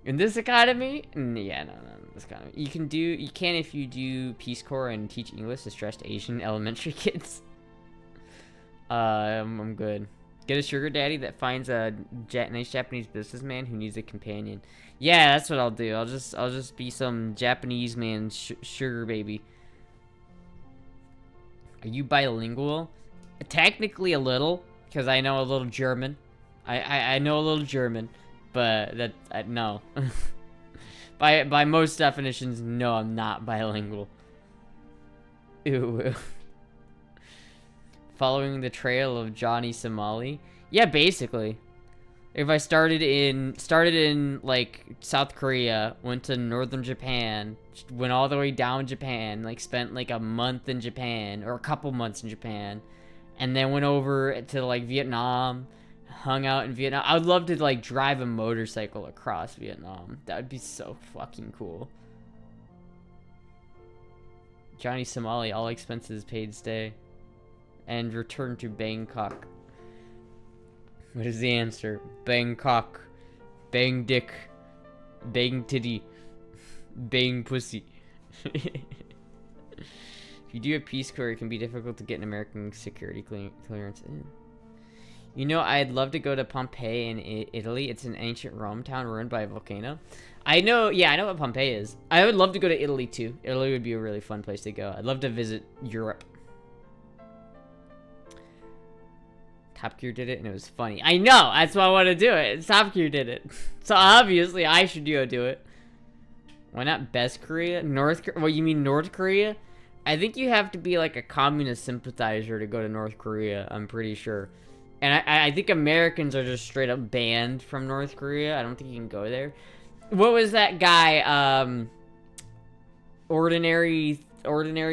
S1: in this economy, yeah, no, this economy, you can if you do Peace Corps and teach English to stressed Asian elementary kids. I'm good. Get a sugar daddy that finds a nice Japanese businessman who needs a companion. Yeah, that's what I'll do. I'll just be some Japanese man sugar baby. Are you bilingual? Technically a little, because I know a little German. I know a little German, but no. by most definitions, no, I'm not bilingual. Ew. Following the trail of Johnny Somali. Yeah, basically. If I started in like South Korea, went to northern Japan, went all the way down Japan, like spent like a month in Japan or a couple months in Japan, and then went over to like Vietnam, hung out in Vietnam. I would love to like drive a motorcycle across Vietnam. That would be so fucking cool. Johnny Somali, all expenses paid stay. And return to Bangkok. What is the answer? Bangkok. Bang dick. Bang titty. Bang pussy. If you do a Peace Corps, it can be difficult to get an American security clearance. You know, I'd love to go to Pompeii in Italy. It's an ancient Rome town ruined by a volcano. I know what Pompeii is. I would love to go to Italy too. Italy would be a really fun place to go. I'd love to visit Europe. Top Gear did it and it was funny. I know, that's why I want to do it. Top Gear did it. So obviously I should do it. Why not Best Korea? North Korea? What, you mean North Korea? I think you have to be like a communist sympathizer to go to North Korea, I'm pretty sure. And I think Americans are just straight up banned from North Korea. I don't think you can go there. What was that guy, Ordinary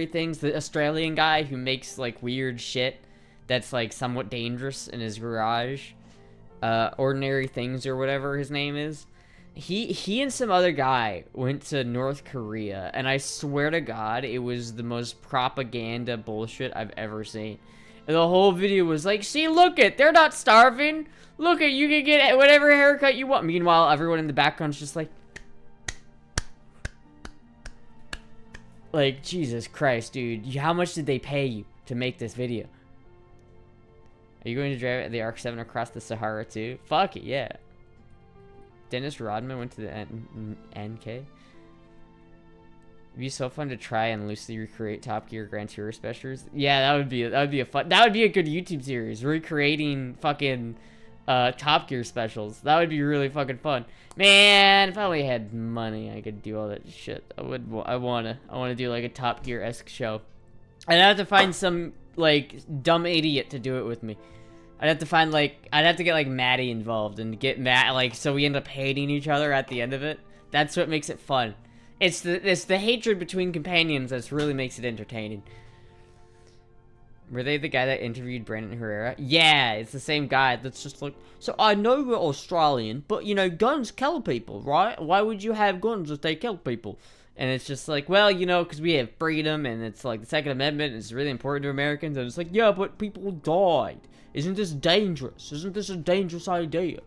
S1: Things, the Australian guy who makes like weird shit that's like somewhat dangerous in his garage? Ordinary Things or whatever his name is. He and some other guy went to North Korea, and I swear to God, it was the most propaganda bullshit I've ever seen. And the whole video was like, see, look it, they're not starving. Look it, you can get whatever haircut you want. Meanwhile, everyone in the background's just like, Jesus Christ, dude, how much did they pay you to make this video? Are you going to drive the ARC-7 across the Sahara too? Fuck it, yeah. Dennis Rodman went to the NK. It'd be so fun to try and loosely recreate Top Gear Grand Tour specials. Yeah, that would be a good YouTube series, recreating fucking Top Gear specials. That would be really fucking fun. Man, if I only had money, I could do all that shit. I wanna do like a Top Gear-esque show. I'd have to find some like dumb idiot to do it with me. I'd have to get like Maddie involved and get Matt, like, so we end up hating each other at the end of it. That's what makes it fun. It's the hatred between companions that really makes it entertaining. Were they the guy that interviewed Brandon Herrera? Yeah, it's the same guy that's just like, so I know you're Australian, but you know, guns kill people, right? Why would you have guns if they kill people? And it's just like, well, you know, because we have freedom, and it's like the Second Amendment is really important to Americans, and it's like, yeah, but people died. Isn't this dangerous? Isn't this a dangerous idea?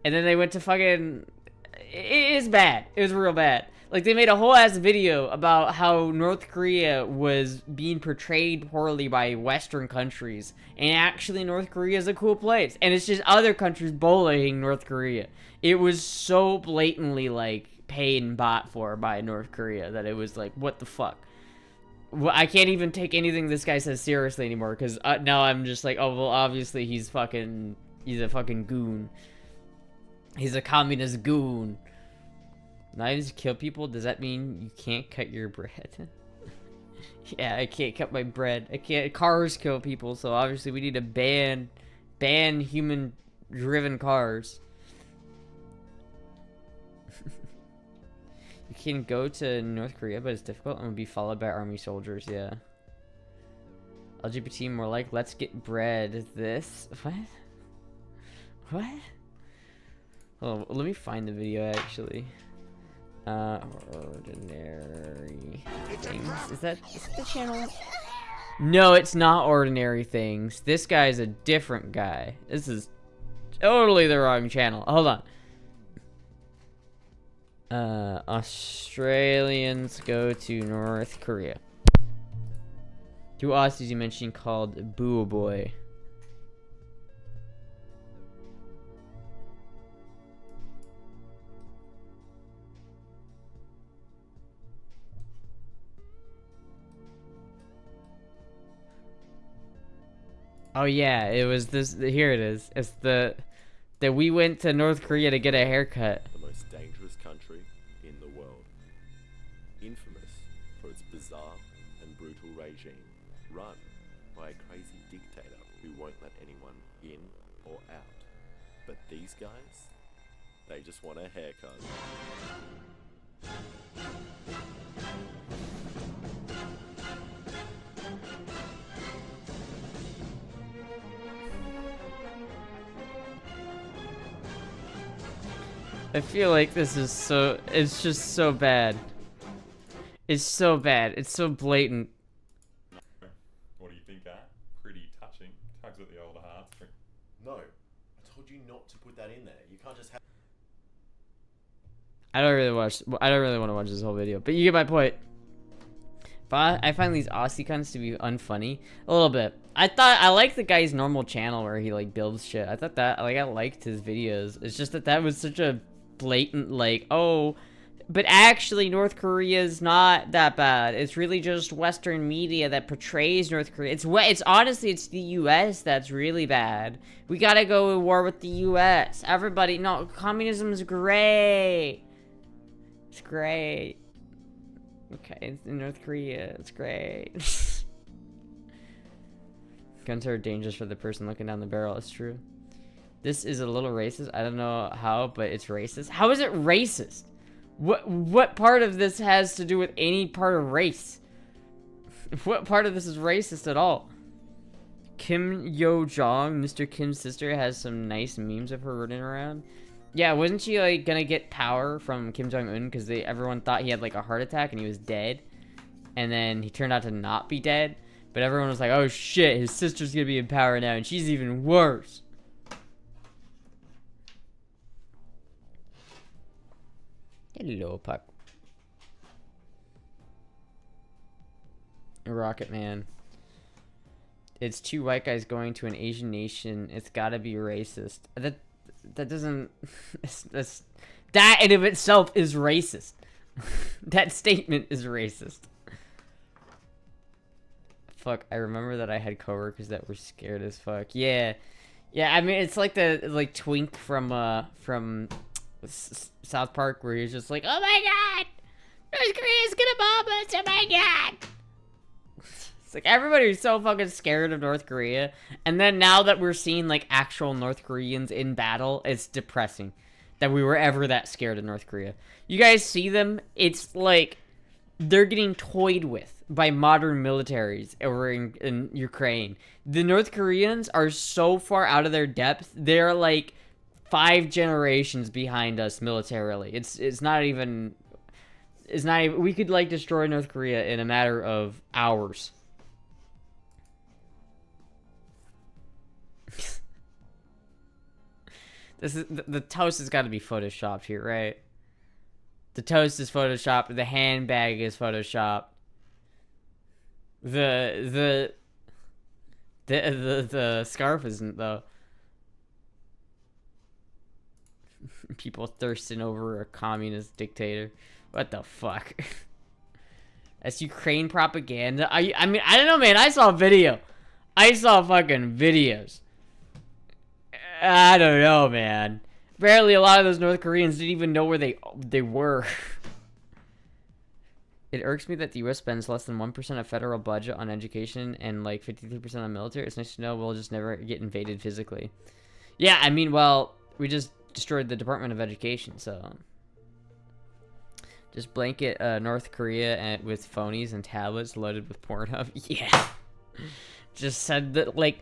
S1: And then they went to fucking... It is bad. It was real bad. Like, they made a whole ass video about how North Korea was being portrayed poorly by Western countries. And actually, North Korea is a cool place. And it's just other countries bullying North Korea. It was so blatantly, like, paid and bought for by North Korea that it was like, what the fuck? Well, I can't even take anything this guy says seriously anymore, because now I'm just like, oh, well, obviously he's a fucking goon. He's a communist goon. Knives kill people? Does that mean you can't cut your bread? Yeah, I can't cut my bread. I can't. Cars kill people, so obviously we need to ban human-driven cars. You can go to North Korea, but it's difficult and will be followed by army soldiers, yeah. LGBT more like, let's get bread. This? What? What? Oh, let me find the video, actually. Ordinary things. Is that the channel? No, it's not Ordinary Things. This guy's a different guy. This is totally the wrong channel. Hold on. Australians go to North Korea. Two Aussies you mentioned called Boo Boy. Oh yeah, it was this. Here it is. It's that we went to North Korea to get a haircut.
S6: The most dangerous country in the world. Infamous for its bizarre and brutal regime, run by a crazy dictator who won't let anyone in or out. But these guys, they just want a haircut.
S1: I feel like this is so. It's just so bad. It's so bad. It's so blatant.
S7: What do you think, Pretty touching. Tugs at the old heartstring.
S6: No, I told you not to put that in there. You can't just have...
S1: I don't really want to watch this whole video, but you get my point. But I find these Aussie cunts to be unfunny a little bit. I like the guy's normal channel where he like builds shit. I thought that I liked his videos. It's just that was such a blatant like, oh, but actually North Korea is not that bad. It's really just Western media that portrays North Korea. It's honestly it's the US that's really bad. We gotta go to war with the US. Everybody, no, communism is great. It's great. Okay, it's in North Korea. It's great. Guns are dangerous for the person looking down the barrel. It's true. This is a little racist. I don't know how, but it's racist. How is it racist? What part of this has to do with any part of race? What part of this is racist at all? Kim Yo Jong, Mr. Kim's sister, has some nice memes of her running around. Yeah, wasn't she like gonna get power from Kim Jong-un because everyone thought he had like a heart attack and he was dead, and then he turned out to not be dead, but everyone was like, oh shit, his sister's gonna be in power now and she's even worse. Hello, Puck. Rocket Man. It's two white guys going to an Asian nation. It's gotta be racist. That doesn't... that in of itself is racist. That statement is racist. Fuck, I remember that I had coworkers that were scared as fuck. Yeah. Yeah, I mean, it's like the, Twink from South Park where he's just like, oh my god! North Korea's gonna bomb us, oh my god! It's like everybody's so fucking scared of North Korea, and then now that we're seeing like actual North Koreans in battle, it's depressing that we were ever that scared of North Korea. You guys see them? It's like they're getting toyed with by modern militaries over in Ukraine. The North Koreans are so far out of their depth. They're like 5 generations behind us militarily. It's not even we could like destroy North Korea in a matter of hours. This is the toast has got to be photoshopped here, right? The toast is photoshopped. The handbag is photoshopped. The scarf isn't though. People thirsting over a communist dictator. What the fuck? That's Ukraine propaganda. I mean, I don't know, man. I saw a video. I saw fucking videos. I don't know, man. Apparently, a lot of those North Koreans didn't even know where they were. It irks me that the U.S. spends less than 1% of federal budget on education and like 53% on military. It's nice to know we'll just never get invaded physically. Yeah, I mean, well, we just destroyed the Department of Education, so just blanket North Korea with phonies and tablets loaded with Pornhub. Yeah. Just said that, like,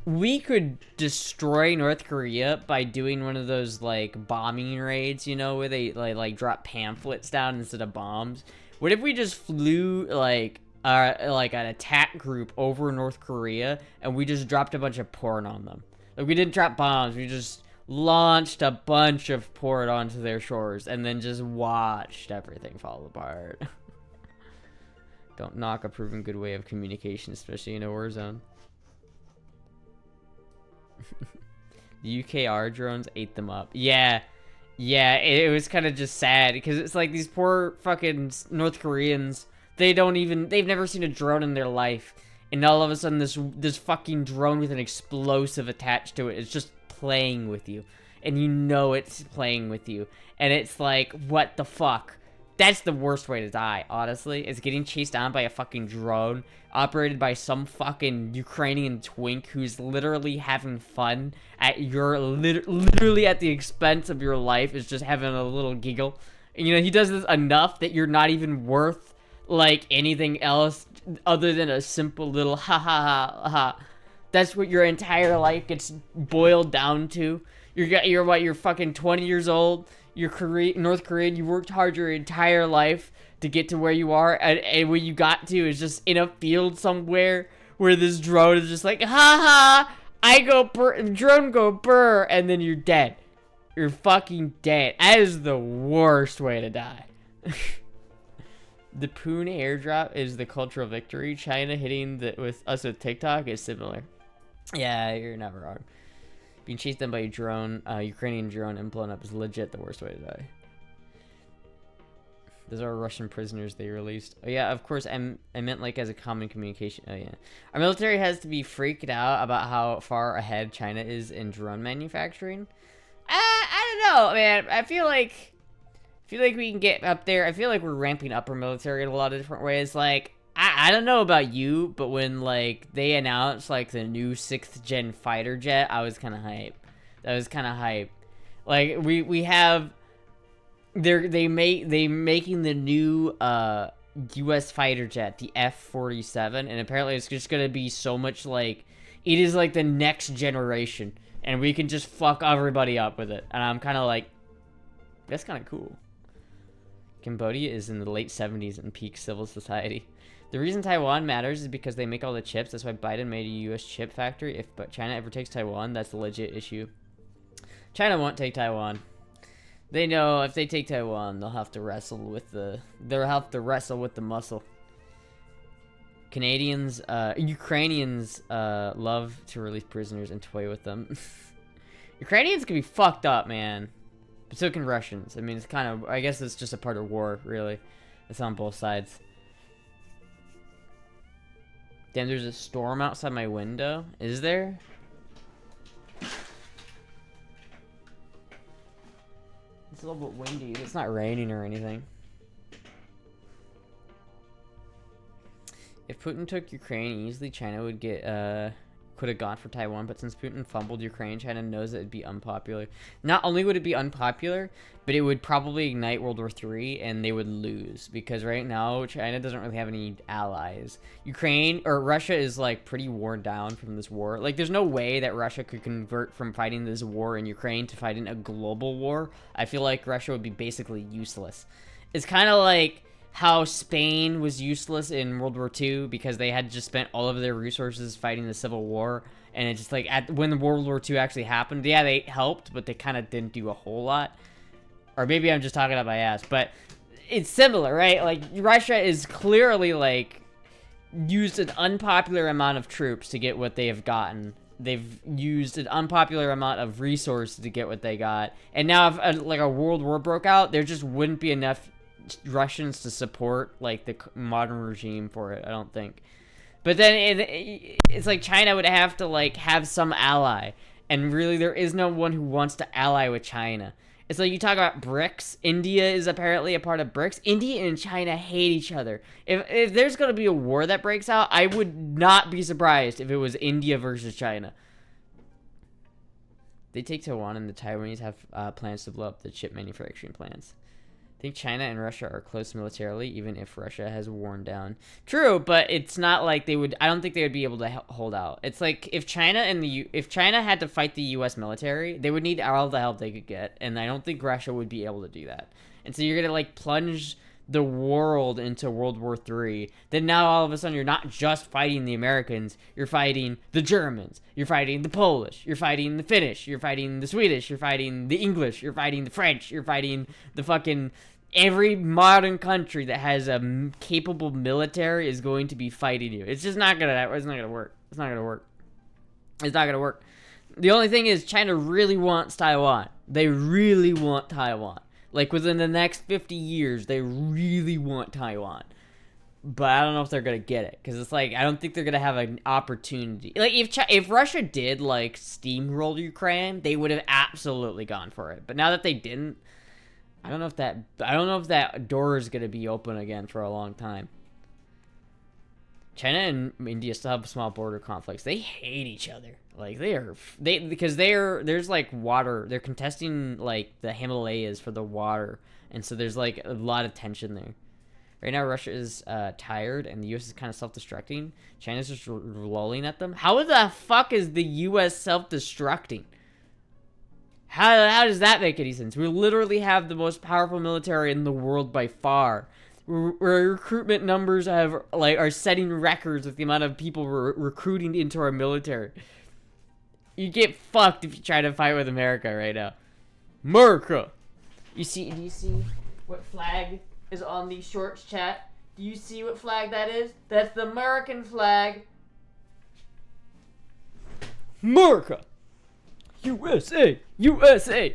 S1: we could destroy North Korea by doing one of those like bombing raids, you know, where they like drop pamphlets down instead of bombs. What if we just flew like an attack group over North Korea and we just dropped a bunch of porn on them? Like, we didn't drop bombs, we just launched a bunch of porn onto their shores and then just watched everything fall apart. Don't knock a proven good way of communication, especially in a war zone. The UKR drones ate them up. Yeah, it was kind of just sad because it's like these poor fucking North Koreans. They've never seen a drone in their life, and all of a sudden this fucking drone with an explosive attached to it is just playing with you, and you know it's playing with you, and it's like, what the fuck? That's the worst way to die, honestly, is getting chased down by a fucking drone operated by some fucking Ukrainian twink who's literally having fun at your literally at the expense of your life, is just having a little giggle. And, you know, he does this enough that you're not even worth like anything else other than a simple little ha ha ha ha. That's what your entire life gets boiled down to. You're fucking 20 years old. You're North Korean. You worked hard your entire life to get to where you are, and where you got to is just in a field somewhere where this drone is just like, ha ha, I go burr, drone go burr, and then you're dead. You're fucking dead. That is the worst way to die. The Poon airdrop is the cultural victory. China hitting with us with TikTok is similar. Yeah, you're not wrong. Being chased down by a drone, Ukrainian drone, and blown up is legit the worst way to die. Those are Russian prisoners they released. Oh yeah, of course, I meant like as a common communication. Oh yeah. Our military has to be freaked out about how far ahead China is in drone manufacturing. I don't know, man. I feel like we can get up there. I feel like we're ramping up our military in a lot of different ways. Like, I don't know about you, but when like they announced like the new 6th gen fighter jet, I was kind of hype. That was kind of hype. Like we have they making the new US fighter jet, the F-47, and apparently it's just gonna be so much like, it is like the next generation, and we can just fuck everybody up with it. And I'm kind of like, that's kind of cool. Cambodia is in the late 70s and peak civil society. The reason Taiwan matters is because they make all the chips. That's why Biden made a U.S. chip factory. If China ever takes Taiwan, that's a legit issue. China won't take Taiwan. They know if they take Taiwan, they'll have to wrestle with the muscle. Ukrainians love to release prisoners and toy with them. Ukrainians can be fucked up, man. But so can Russians. I mean, it's kind of, I guess it's just a part of war, really. It's on both sides. Damn, there's a storm outside my window. Is there? It's a little bit windy. It's not raining or anything. If Putin took Ukraine easily, China would could have gone for Taiwan, but since Putin fumbled Ukraine, China knows it would be unpopular. Not only would it be unpopular, but it would probably ignite World War III, and they would lose, because right now China doesn't really have any allies. Russia is like pretty worn down from this war. Like, there's no way that Russia could convert from fighting this war in Ukraine to fighting a global war. I feel like Russia would be basically useless. It's kind of like how Spain was useless in World War II because they had just spent all of their resources fighting the Civil War, and it's just like when the World War II actually happened, yeah, they helped, but they kind of didn't do a whole lot. Or maybe I'm just talking out my ass, but it's similar, right? Like, Russia is clearly like used an unpopular amount of troops to get what they have gotten. They've used an unpopular amount of resources to get what they got, and now if like a world war broke out, there just wouldn't be enough Russians to support like the modern regime for it, I don't think. But then it's like China would have to like have some ally, and really there is no one who wants to ally with China. It's like you talk about BRICS. India is apparently a part of BRICS. India and China hate each other. If there's going to be a war that breaks out, I would not be surprised if it was India versus China. They take Taiwan, and the Taiwanese have plans to blow up the chip manufacturing plants. think China and Russia are close militarily, even if Russia has worn down. True, but it's not like they would. I don't think they would be able to hold out. It's like if China if China had to fight the U.S. military, they would need all the help they could get, and I don't think Russia would be able to do that. And so you're gonna like plunge the world into World War III. Then now all of a sudden you're not just fighting the Americans, you're fighting the Germans, you're fighting the Polish, you're fighting the Finnish, you're fighting the Swedish, you're fighting the English, you're fighting the French, you're fighting the fucking every modern country that has a capable military is going to be fighting you. It's just not gonna work. It's not gonna work. The only thing is China really wants Taiwan. They really want Taiwan. Like, within the next 50 years, they really want Taiwan. But I don't know if they're going to get it. Because it's like, I don't think they're going to have an opportunity. Like, if Russia did, like, steamroll Ukraine, they would have absolutely gone for it. But now that they didn't, I don't know if that door is going to be open again for a long time. China and India still have small border conflicts. They hate each other. Like, there's like water. They're contesting like the Himalayas for the water, and so there's like a lot of tension there. Right now, Russia is tired, and the U.S. is kind of self-destructing. China's just lolling at them. How the fuck is the U.S. self-destructing? How does that make any sense? We literally have the most powerful military in the world by far. Where recruitment numbers are setting records with the amount of people we're recruiting into our military. You get fucked if you try to fight with America right now. America! Do you see what flag is on these shorts, chat? Do you see what flag that is? That's the American flag. America! USA! USA!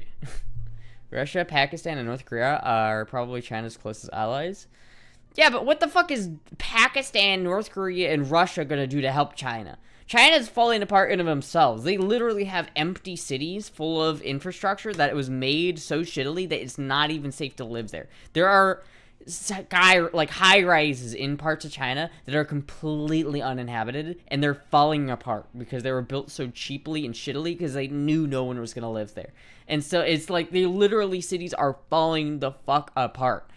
S1: Russia, Pakistan, and North Korea are probably China's closest allies. Yeah, but what the fuck is Pakistan, North Korea, and Russia gonna do to help China? China's falling apart into themselves. They literally have empty cities full of infrastructure that it was made so shittily that it's not even safe to live there. There are high rises in parts of China that are completely uninhabited, and they're falling apart because they were built so cheaply and shittily because they knew no one was gonna live there. And so it's like cities are falling the fuck apart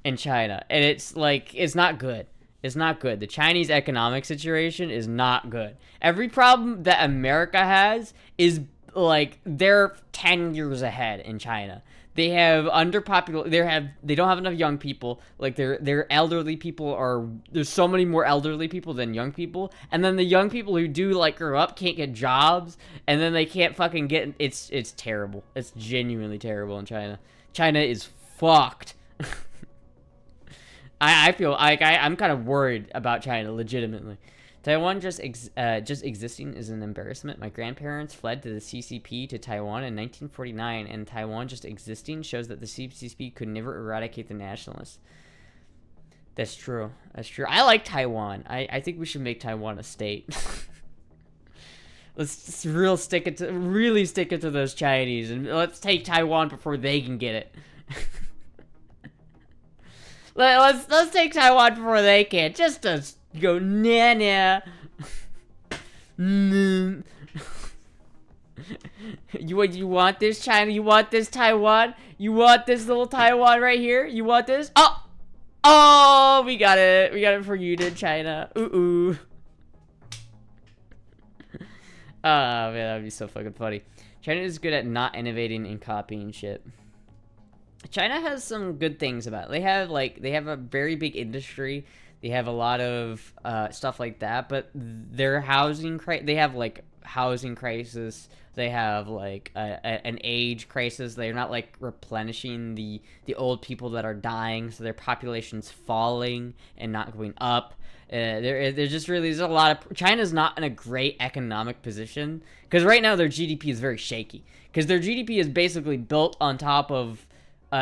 S1: in China, and it's like it's not good. It's not good. The Chinese economic situation is not good. Every problem that America has is like they're 10 years ahead in China. They have they don't have enough young people. Like their elderly people there's so many more elderly people than young people. And then the young people who do like grow up can't get jobs, and then they can't fucking get it's terrible. It's genuinely terrible in China. China is fucked. I feel like I'm kind of worried about China legitimately. Taiwan just existing is an embarrassment. My grandparents fled to the CCP to Taiwan in 1949, and Taiwan just existing shows that the CCP could never eradicate the nationalists. That's true. That's true. I like Taiwan. I think we should make Taiwan a state. Let's really stick it to those Chinese, and let's take Taiwan before they can get it. Let's take Taiwan before they can. Just to go nah. You want this, China? You want this, Taiwan? You want this little Taiwan right here? You want this? Oh, we got it. We got it for you, did China? Ooh. Oh man, that would be so fucking funny. China is good at not innovating and copying shit. China has some good things about it. They have a very big industry. They have a lot of stuff like that, but their they have like housing crisis. They have like an age crisis. They're not like replenishing the old people that are dying, so their population's falling and not going up. There's a lot of China's not in a great economic position because right now their GDP is very shaky because their GDP is basically built on top of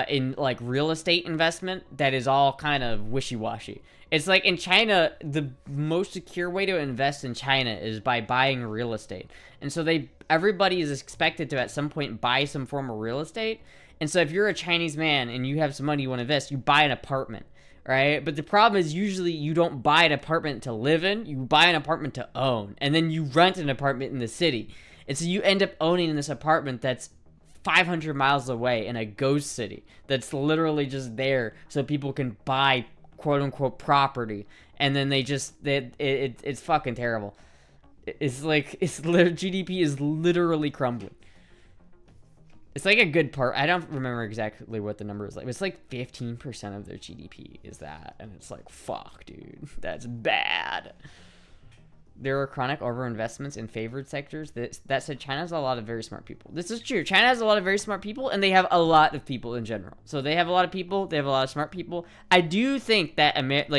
S1: in like real estate investment that is all kind of wishy-washy. It's like in China, the most secure way to invest in China is by buying real estate. And so everybody is expected to at some point buy some form of real estate. And so if you're a Chinese man and you have some money you want to invest, you buy an apartment, right? But the problem is usually you don't buy an apartment to live in, you buy an apartment to own. And then you rent an apartment in the city. And so you end up owning this apartment that's 500 miles away in a ghost city that's literally just there so people can buy quote-unquote property, and then it's fucking terrible. GDP is literally crumbling. It's like a good part. I don't remember exactly what the number is like. But it's like 15% of their GDP is that. And it's like, fuck, dude. That's bad. There are chronic overinvestments in favored sectors. That said, China has a lot of very smart people. This is true. China has a lot of very smart people, and they have a lot of people in general. So they have a lot of people. They have a lot of smart people. I do think that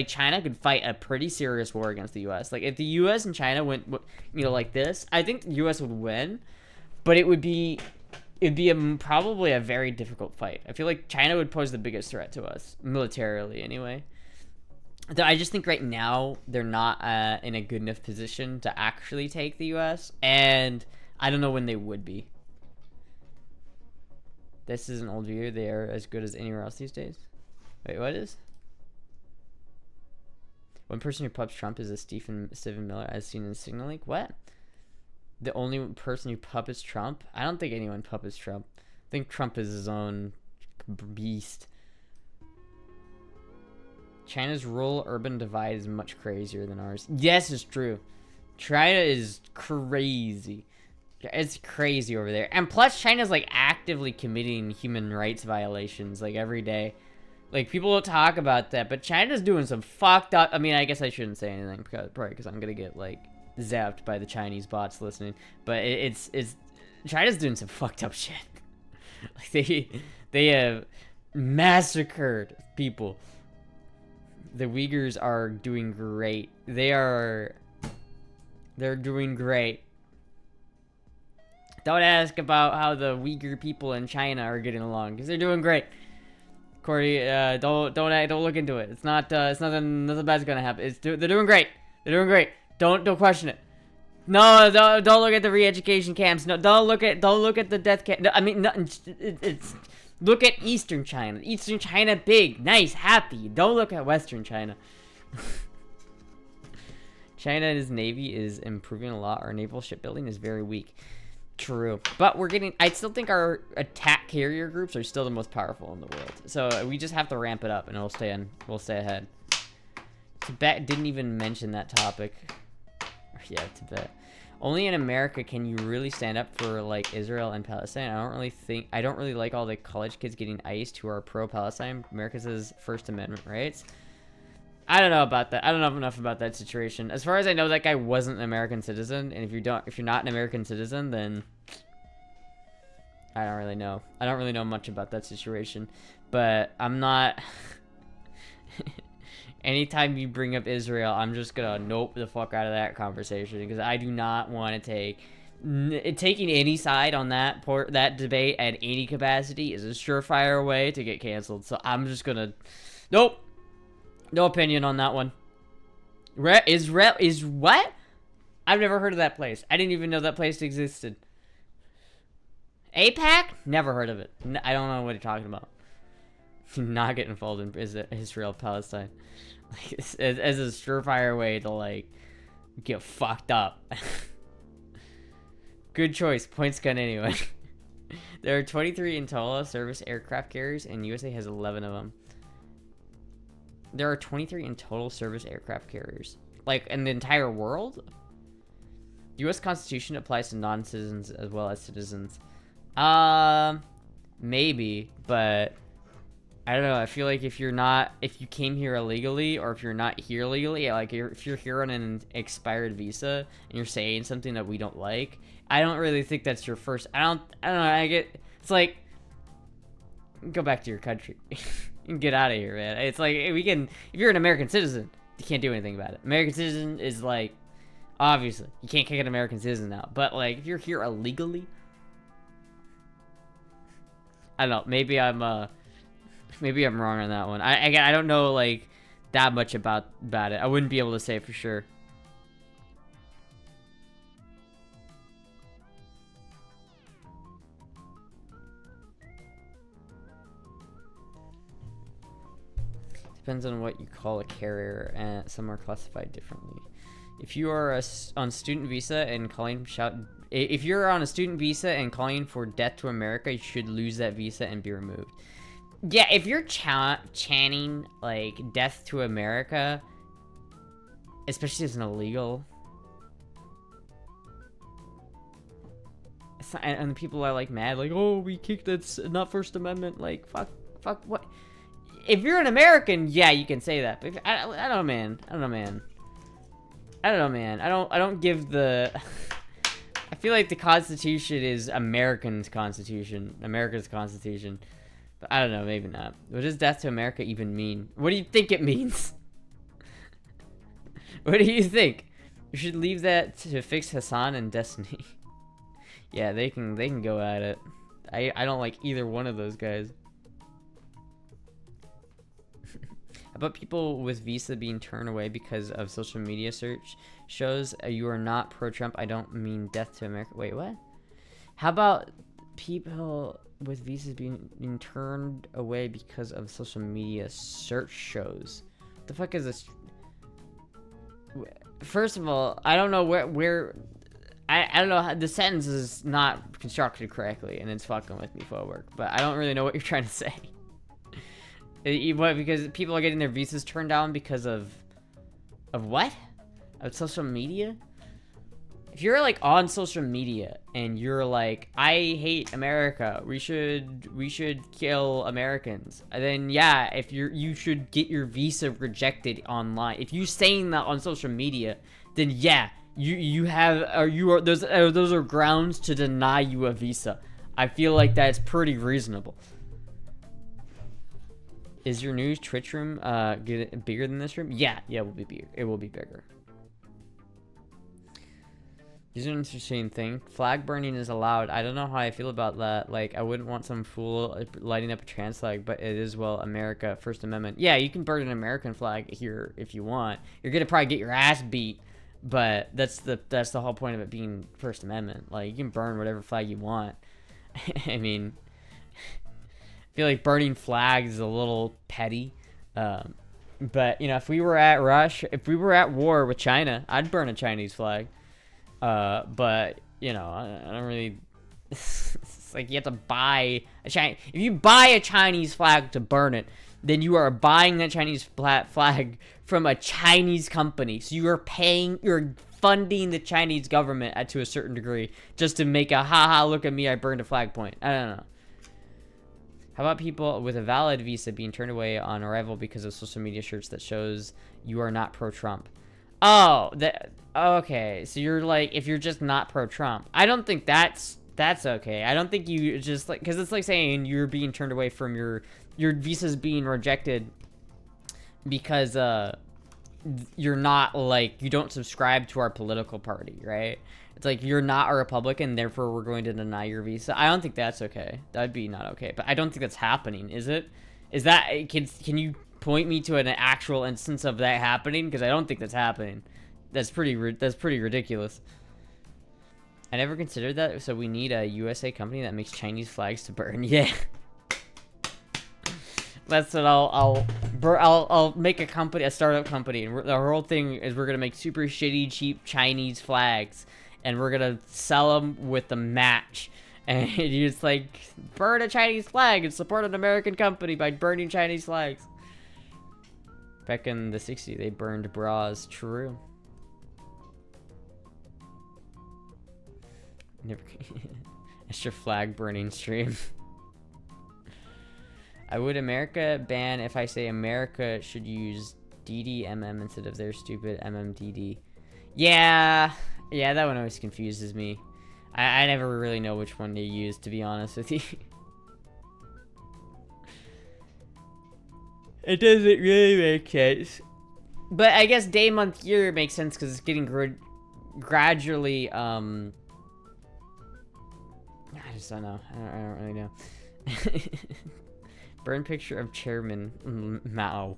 S1: China could fight a pretty serious war against the U.S. Like, if the U.S. and China went, like this, I think the U.S. would win. But it'd be probably a very difficult fight. I feel like China would pose the biggest threat to us, militarily anyway. I just think right now they're not in a good enough position to actually take the U.S. And I don't know when they would be. This is an old view. They are as good as anywhere else these days. Wait, what is? One person who pups Trump is a Stephen Miller, as seen in Signal Link. What? The only person who puppets Trump? I don't think anyone puppets Trump. I think Trump is his own beast. China's rural-urban divide is much crazier than ours. Yes, it's true. China is crazy. It's crazy over there. And plus, China's, like, actively committing human rights violations, like, every day. Like, people don't talk about that, but China's doing some fucked up... I mean, I guess I shouldn't say anything, because I'm gonna get, like, zapped by the Chinese bots listening. But it's China's doing some fucked up shit. Like, they have massacred people. The Uyghurs are doing great. They're doing great. Don't ask about how the Uyghur people in China are getting along, because they're doing great. Corey, don't look into it. It's nothing bad's gonna happen. They're doing great. They're doing great. Don't question it. No, don't look at the re-education camps. No, don't look at the death camp. No, I mean, it's look at Eastern China. Eastern China, big, nice, happy. Don't look at Western China. China's navy is improving a lot. Our naval shipbuilding is very weak. True, but I still think our attack carrier groups are still the most powerful in the world. So we just have to ramp it up, and we'll stay ahead. Tibet didn't even mention that topic. Yeah, Tibet. Only in America can you really stand up for, like, Israel and Palestine. I don't really like all the college kids getting iced who are pro-Palestine. America says First Amendment rights. I don't know about that. I don't know enough about that situation. As far as I know, that guy wasn't an American citizen, and if you're not an American citizen, then I don't really know. I don't really know much about that situation. But I'm not anytime you bring up Israel, I'm just gonna nope the fuck out of that conversation, because I do not want to taking any side on that debate at any capacity is a surefire way to get canceled. So I'm just gonna nope. No opinion on that one. Is what? I've never heard of that place. I didn't even know that place existed. APAC? Never heard of it. I don't know what you're talking about. Not get involved in Israel-Palestine. Like, as a surefire way to, like, get fucked up. Good choice. Points gun anyway. There are 23 in total service aircraft carriers, and USA has 11 of them. There are 23 in total service aircraft carriers. Like, in the entire world? The U.S. Constitution applies to non-citizens as well as citizens. Maybe, but I don't know. I feel like if you came here illegally, or if you're not here legally, like if you're here on an expired visa and you're saying something that we don't like, I don't really think that's your first. I don't know. It's like, go back to your country. And get out of here, man. It's like, if you're an American citizen, you can't do anything about it. American citizen is like, obviously, you can't kick an American citizen out. But, like, if you're here illegally, I don't know. Maybe I'm wrong on that one. I don't know, like, that much about it. I wouldn't be able to say for sure. Depends on what you call a carrier, and some are classified differently. If you are on student visa and calling shout If you're on a student visa and calling for death to America, you should lose that visa and be removed. Yeah, if you're chanting like death to America, especially as an illegal, it's not, and the people are like mad, like, oh, we kicked that's not First Amendment. Like, fuck, what? If you're an American, yeah, you can say that. But if, I don't know, man. I don't know, man. I don't give the. I feel like the Constitution is America's Constitution. But I don't know, maybe not. What does death to America even mean? What do you think it means? What do you think? You should leave that to fix Hassan and Destiny. Yeah, they can go at it. I don't like either one of those guys. How about people with visa being turned away because of social media search shows you are not pro-Trump? I don't mean death to America. Wait, what? How about people with visas being turned away because of social media search shows? What the fuck is this? First of all, I don't know where I don't know how the sentence is not constructed correctly, and it's fucking with me forward. But I don't really know what you're trying to say. What? Because people are getting their visas turned down because of what? Of social media? If you're like on social media and you're like, I hate America, we should kill Americans, then yeah, if you should get your visa rejected online. If you saying that on social media, then yeah, those are grounds to deny you a visa. I feel like that's pretty reasonable. Is your new Twitch room bigger than this room? Yeah, it will be bigger. It will be bigger. This is an interesting thing. Flag burning is allowed. I don't know how I feel about that. Like, I wouldn't want some fool lighting up a trans flag, but it is, well, America, First Amendment. Yeah, you can burn an American flag here if you want. You're gonna probably get your ass beat, but that's the whole point of it being First Amendment. Like, you can burn whatever flag you want. I mean, I feel like burning flags is a little petty. But, you know, if we were at war with China, I'd burn a Chinese flag. But, you know, I don't really... It's like you have to buy a Chinese... If you buy a Chinese flag to burn it, then you are buying that Chinese flag from a Chinese company. So you're funding the Chinese government to a certain degree just to make a haha, look at me, I burned a flag point. I don't know. How about people with a valid visa being turned away on arrival because of social media shirts that shows you are not pro-Trump? Oh, okay. So you're like, if you're just not pro-Trump, I don't think that's okay. I don't think you just like, because it's like saying you're being turned away from your visa's being rejected because you're not like, you don't subscribe to our political party, right? It's like you're not a Republican, therefore we're going to deny your visa. I don't think that's okay. That'd be not okay. But I don't think that's happening, is it? Is that, can you point me to an actual instance of that happening? Because I don't think that's happening. That's pretty ridiculous. I never considered that. So we need a USA company that makes Chinese flags to burn. Yeah. That's what I'll make a company, a startup company, and the whole thing is we're gonna make super shitty, cheap Chinese flags, and we're gonna sell them with the match. And you just like burn a Chinese flag and support an American company by burning Chinese flags. Back in the 60s, they burned bras. True. Never. Extra flag burning stream. I would America ban if I say America should use DDMM instead of their stupid MMDD. Yeah, that one always confuses me. I never really know which one to use, to be honest with you. It doesn't really make sense. But I guess day, month, year makes sense because it's getting gradually, I just don't know. I don't really know. Burn picture of Chairman Mao.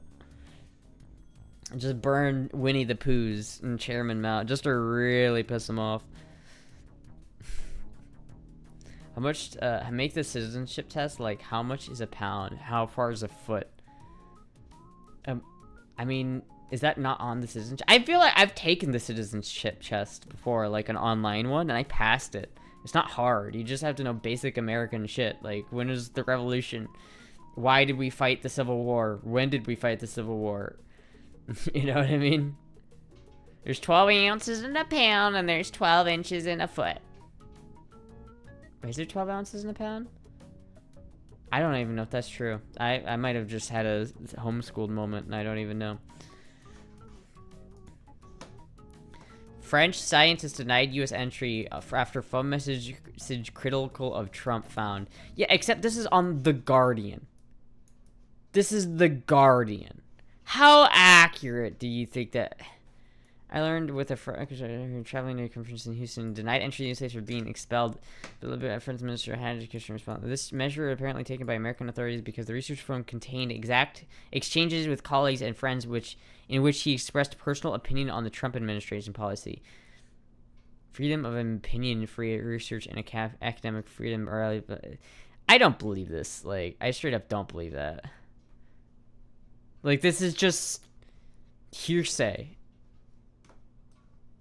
S1: Just burn Winnie the Pooh's and Chairman Mao just to really piss him off. How much, make the citizenship test, like, how much is a pound? How far is a foot? I mean, Is that not on the citizenship? I feel like I've taken the citizenship test before, like an online one, and I passed it. It's not hard. You just have to know basic American shit. Like, when is the revolution? Why did we fight the Civil War? When did we fight the Civil War? You know what I mean? There's 12 ounces in a pound, and there's 12 inches in a foot. Is there 12 ounces in a pound? I don't even know if that's true. I might have just had a homeschooled moment, and I don't even know. French scientists denied U.S. entry after phone message critical of Trump found. Yeah, except this is on The Guardian. This is The Guardian. How accurate do you think that... I learned with a friend traveling to a conference in Houston, denied entry to the United States for being expelled. The Liberal Defense Minister had education response. This measure apparently taken by American authorities because the research firm contained exact exchanges with colleagues and friends in which he expressed personal opinion on the Trump administration policy. Freedom of opinion, free research, and academic freedom are... I don't believe this. Like, I straight up don't believe that. Like, this is just hearsay.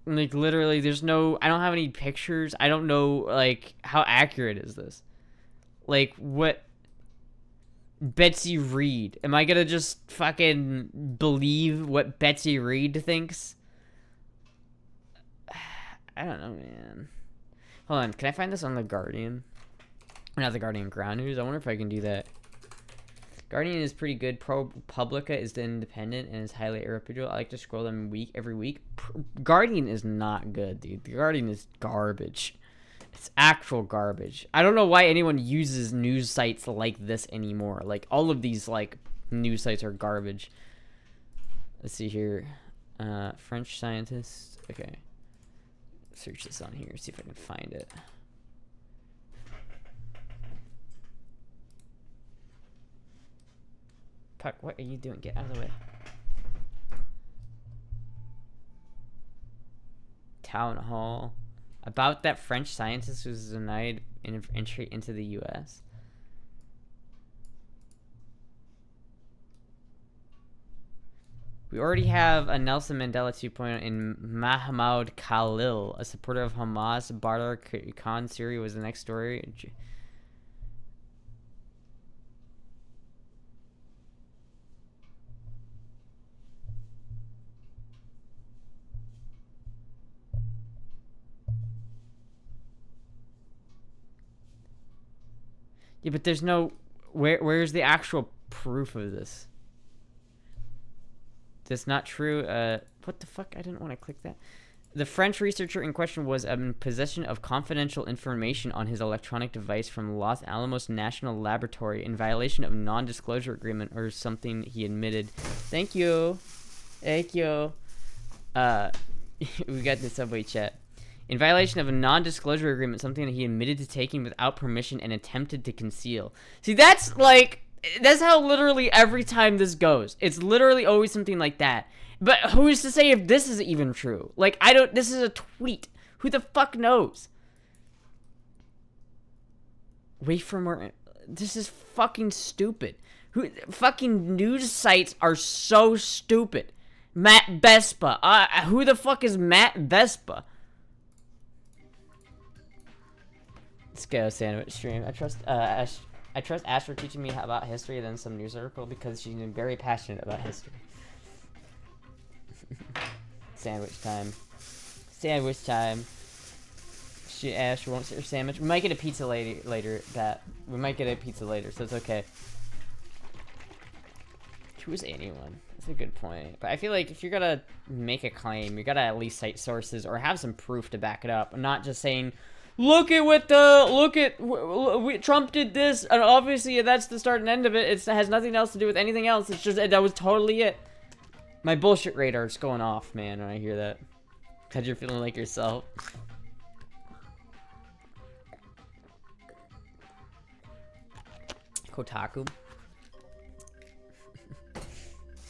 S1: Like, literally, there's no... I don't have any pictures. I don't know, like, how accurate is this? Like, what... Betsy Reed. Am I gonna just fucking believe what Betsy Reed thinks? I don't know, man. Hold on. Can I find this on The Guardian? Not The Guardian, Ground News? I wonder if I can do that. Guardian is pretty good. ProPublica is the independent and is highly reputable. I like to scroll them every week. Guardian is not good, dude. The Guardian is garbage. It's actual garbage. I don't know why anyone uses news sites like this anymore. Like, all of these, like, news sites are garbage. Let's see here. French scientists. Okay. Search this on here. See if I can find it. Puck, what are you doing? Get out of the way. Town hall. About that French scientist who was denied entry into the U.S. We already have a Nelson Mandela 2.0 in Mahmoud Khalil, a supporter of Hamas. Badr Khan Syria was the next story. Yeah, but there's no... Where's the actual proof of this? That's not true. What the fuck? I didn't want to click that. The French researcher in question was in possession of confidential information on his electronic device from Los Alamos National Laboratory in violation of non-disclosure agreement or something he admitted. Thank you. Thank you. We got the subway chat. In violation of a non-disclosure agreement, something that he admitted to taking without permission and attempted to conceal. See, that's like... That's how literally every time this goes. It's literally always something like that. But who is to say if this is even true? Like, I don't... This is a tweet. Who the fuck knows? Wait for more... This is fucking stupid. Fucking news sites are so stupid. Matt Vespa. Who the fuck is Matt Vespa? Let's go, sandwich stream. I trust Astra teaching me about history than some news article because she's very passionate about history. Sandwich time. Sandwich time. Astra wants her sandwich. We might get a pizza later. We might get a pizza later, so it's okay. Choose anyone. That's a good point. But I feel like if you're gonna make a claim, you gotta at least cite sources or have some proof to back it up, and not just saying, Trump did this, and obviously that's the start and end of it. It has nothing else to do with anything else. It's just, that was totally it. My bullshit radar's going off, man, when I hear that. Because you're feeling like yourself. Kotaku.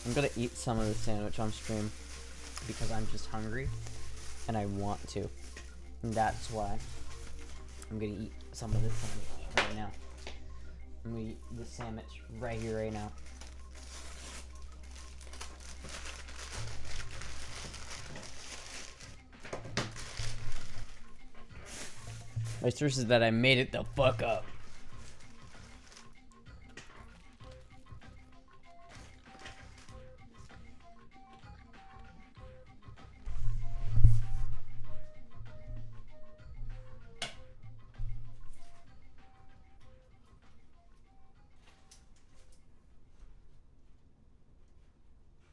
S1: I'm gonna eat some of the sandwich on stream because I'm just hungry and I want to. And that's why. I'm gonna eat some of this sandwich right now. I'm gonna eat this sandwich right here, right now. My source is that I made it the fuck up.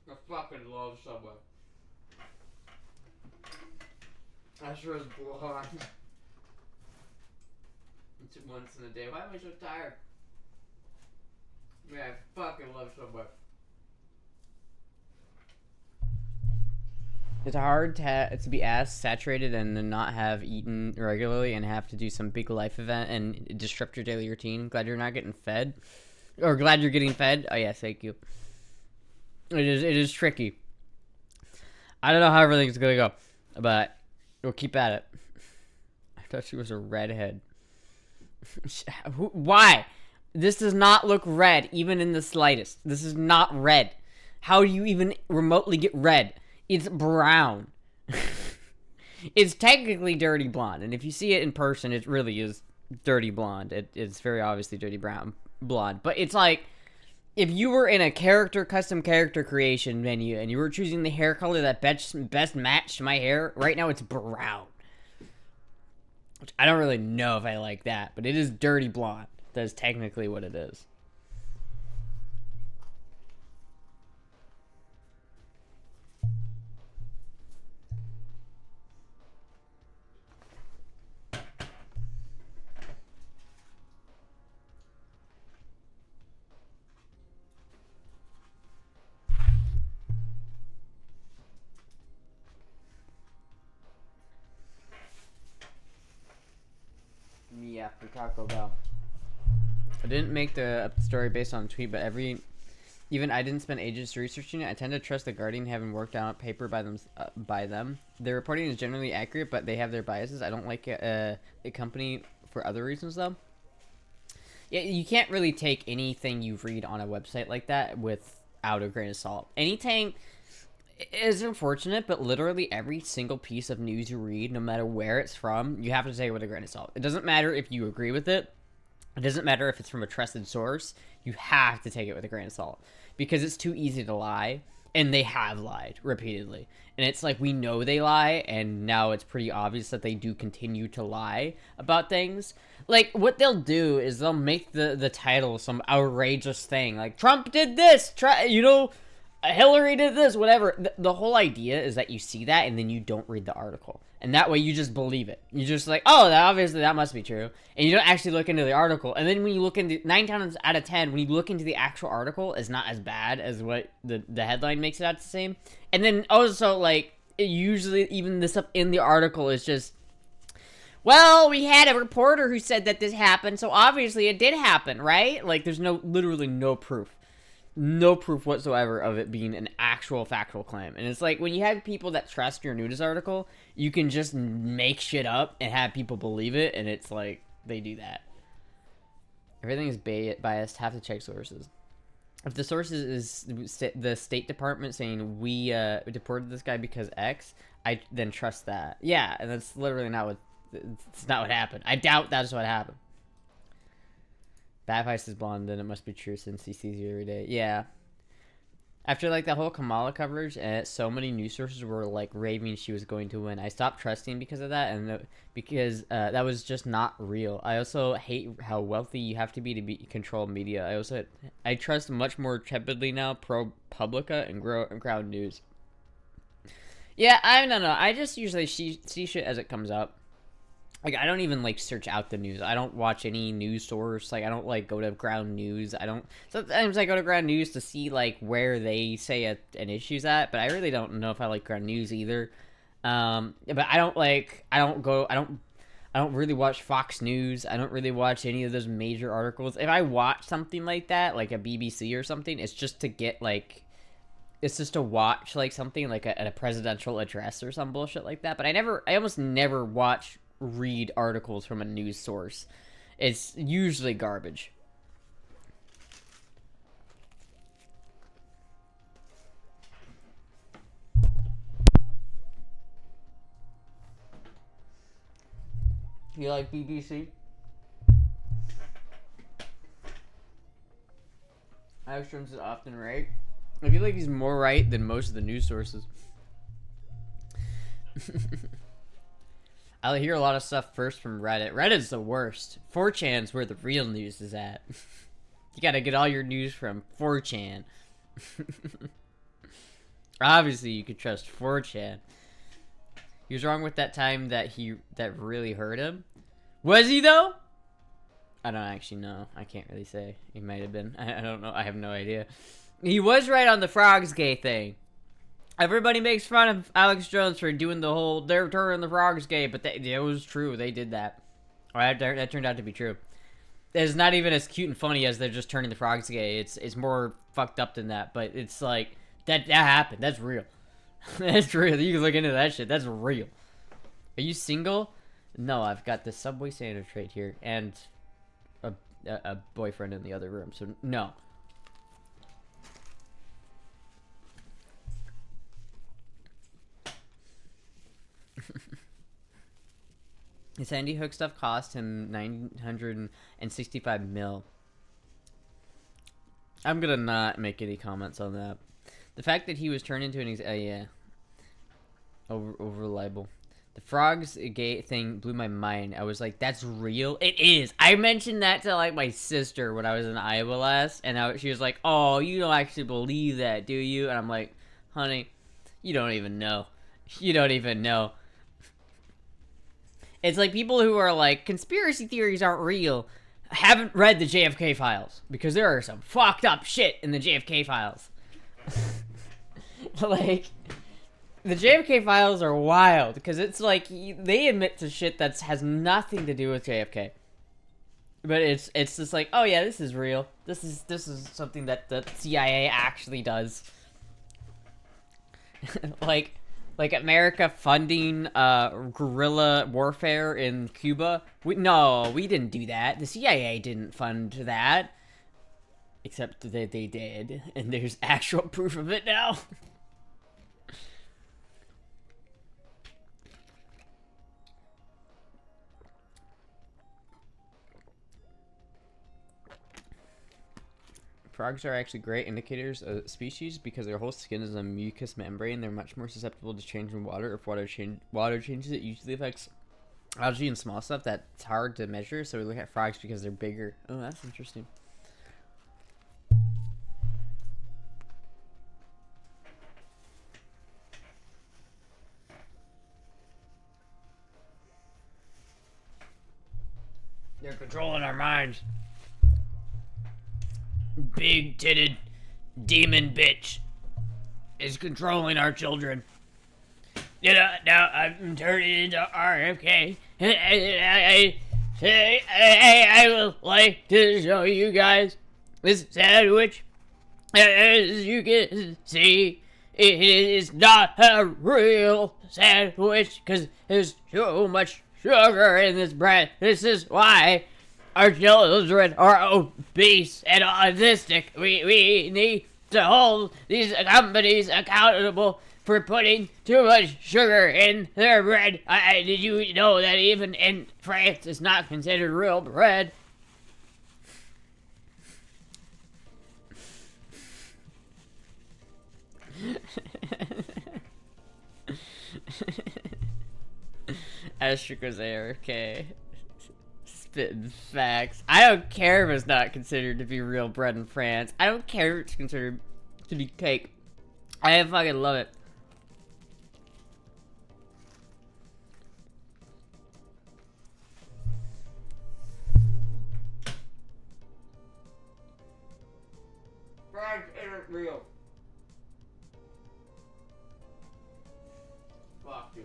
S1: I fucking love Subway. Astra's blonde. It's once in a day. Why am I so tired? Man, I fucking love Subway. It's hard to be ass saturated and then not have eaten regularly and have to do some big life event and disrupt your daily routine. Glad you're not getting fed. Or glad you're getting fed. Oh yes, thank you. It is tricky. I don't know how everything's gonna go, but we'll keep at it. I thought she was a redhead. Why? This does not look red, even in the slightest. This is not red. How do you even remotely get red? It's brown. It's technically dirty blonde, and if you see it in person, it really is dirty blonde. It's very obviously dirty brown blonde, but it's like if you were in a custom character creation menu and you were choosing the hair color that best matched my hair, right now it's brown. Which I don't really know if I like that, but it is dirty blonde. That is technically what it is. Me after Taco Bell. I didn't make the story based on a tweet, but even I didn't spend ages researching it. I tend to trust the Guardian, having worked out paper by them. Their reporting is generally accurate, but they have their biases. I don't like a company for other reasons, though. Yeah, you can't really take anything you read on a website like that without a grain of salt. Anything is unfortunate, but literally every single piece of news you read, no matter where it's from, you have to take it with a grain of salt. It doesn't matter if you agree with it. It doesn't matter if it's from a trusted source. You have to take it with a grain of salt because it's too easy to lie, and they have lied repeatedly. And it's like we know they lie, and now it's pretty obvious that they do continue to lie about things. Like, what they'll do is they'll make the title some outrageous thing. Like, Trump did this, Hillary did this, whatever. The whole idea is that you see that, and then you don't read the article. And that way you just believe it. You're just like, oh, obviously that must be true. And you don't actually look into the article. And then when you look into, 9 times out of 10, when you look into the actual article, it's not as bad as what the headline makes it out to seem. And then also, like, usually even the stuff in the article is just, well, we had a reporter who said that this happened, so obviously it did happen, right? Like, there's literally no proof. No proof whatsoever of it being an actual factual claim. And it's like, when you have people that trust your news article, you can just make shit up and have people believe it, and it's like, they do that. Everything is biased. Have to check sources. If the sources is the State Department saying, we deported this guy because X, I then trust that. Yeah, and that's literally it's not what happened. I doubt that's what happened. Baptiste is blonde, then it must be true since he sees you every day. Yeah. After, like, the whole Kamala coverage, so many news sources were, like, raving she was going to win. I stopped trusting because of that, and because that was just not real. I also hate how wealthy you have to control media. I trust much more tepidly now ProPublica and Ground News. Yeah, I don't know. I just usually see shit as it comes up. Like, I don't even, like, search out the news. I don't watch any news source. Like, I don't, like, go to Ground News. Sometimes I go to Ground News to see, like, where they say an issue's at, but I really don't know if I like Ground News either. But I don't really watch Fox News. I don't really watch any of those major articles. If I watch something like that, like a BBC or something, it's just to get, like, it's just to watch, like, something like a presidential address or some bullshit like that. But I almost never read articles from a news source. It's usually garbage. You like BBC? Alex Jones is often right. I feel like he's more right than most of the news sources. I hear a lot of stuff first from Reddit. Reddit's the worst. 4chan's where the real news is at. You gotta get all your news from 4chan. Obviously, you could trust 4chan. He was wrong with that time that really hurt him. Was he, though? I don't actually know. I can't really say. He might have been. I don't know. I have no idea. He was right on the Frogs Gay thing. Everybody makes fun of Alex Jones for doing the whole, they're turning the Frogs gay, but it was true. They did that. Alright, that turned out to be true. It's not even as cute and funny as they're just turning the Frogs gay. It's more fucked up than that, but it's like, that happened. That's real. That's real. You can look into that shit. That's real. Are you single? No, I've got this Subway sandwich right here, and a boyfriend in the other room, so no. The Sandy Hook stuff cost him $965 mil. I'm gonna not make any comments on that. The fact that he was turned into an yeah, over libel. The Frogs gay thing blew my mind. I was like, that's real? It is. I mentioned that to like my sister when I was in Iowa last, and she was like, oh, you don't actually believe that, do you? And I'm like, honey, you don't even know. You don't even know. It's like people who are like, conspiracy theories aren't real, haven't read the JFK files. Because there are some fucked up shit in the JFK files. Like, the JFK files are wild. Because it's like, they admit to shit that has nothing to do with JFK. But it's just like, oh yeah, this is real. This is something that the CIA actually does. Like America funding guerrilla warfare in Cuba. No, we didn't do that. The CIA didn't fund that. Except that they did. And there's actual proof of it now. Frogs are actually great indicators of species because their whole skin is a mucous membrane. They're much more susceptible to change in water. If water changes, it usually affects algae and small stuff that's hard to measure. So we look at frogs because they're bigger. Oh, that's interesting. They're controlling our minds. Big-titted demon bitch is controlling our children. You know, now I'm turning into RFK. I would like to show you guys this sandwich. As you can see, it is not a real sandwich because there's too much sugar in this bread. This is why our children are obese and autistic. We need to hold these companies accountable for putting too much sugar in their bread. Did you know that even in France it's not considered real bread? Astra goes ARK. Spitting facts. I don't care if it's not considered to be real bread in France. I don't care if it's considered to be cake. I fucking love it. France isn't real. Fuck you.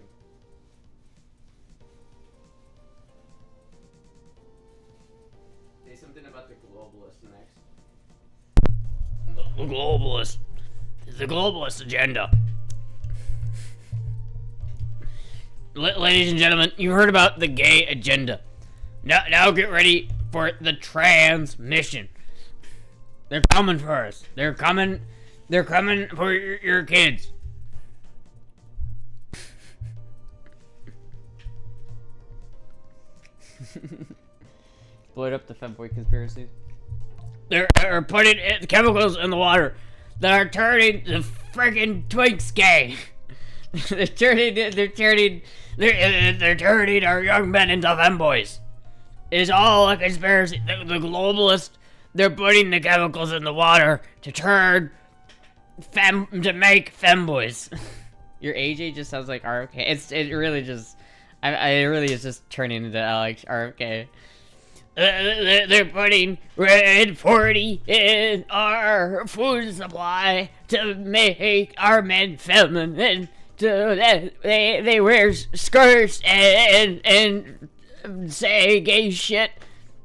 S1: Say something about the globalists next. The globalists. The globalist agenda. Ladies and gentlemen, you heard about the gay agenda. Now get ready for the transmission. They're coming for us. They're coming for your kids. Blowed up the femboy conspiracies. They're putting chemicals in the water that are turning the freaking twinks gay. they're turning our young men into femboys. It's all a conspiracy. The globalists, they're putting the chemicals in the water to make femboys. Your AJ just sounds like RFK. It really just, I really is just turning into Alex RFK. They're putting red 40 in our food supply to make our men feminine. They wear skirts and say gay shit.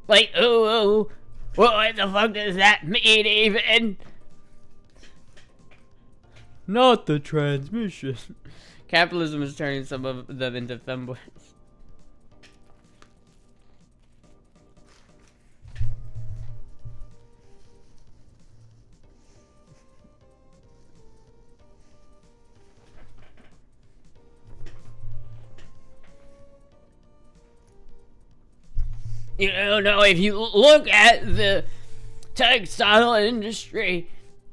S1: Like, ooh, what the fuck does that mean even? Not the transmission. Capitalism is turning some of them into femboys. You know, if you look at the textile industry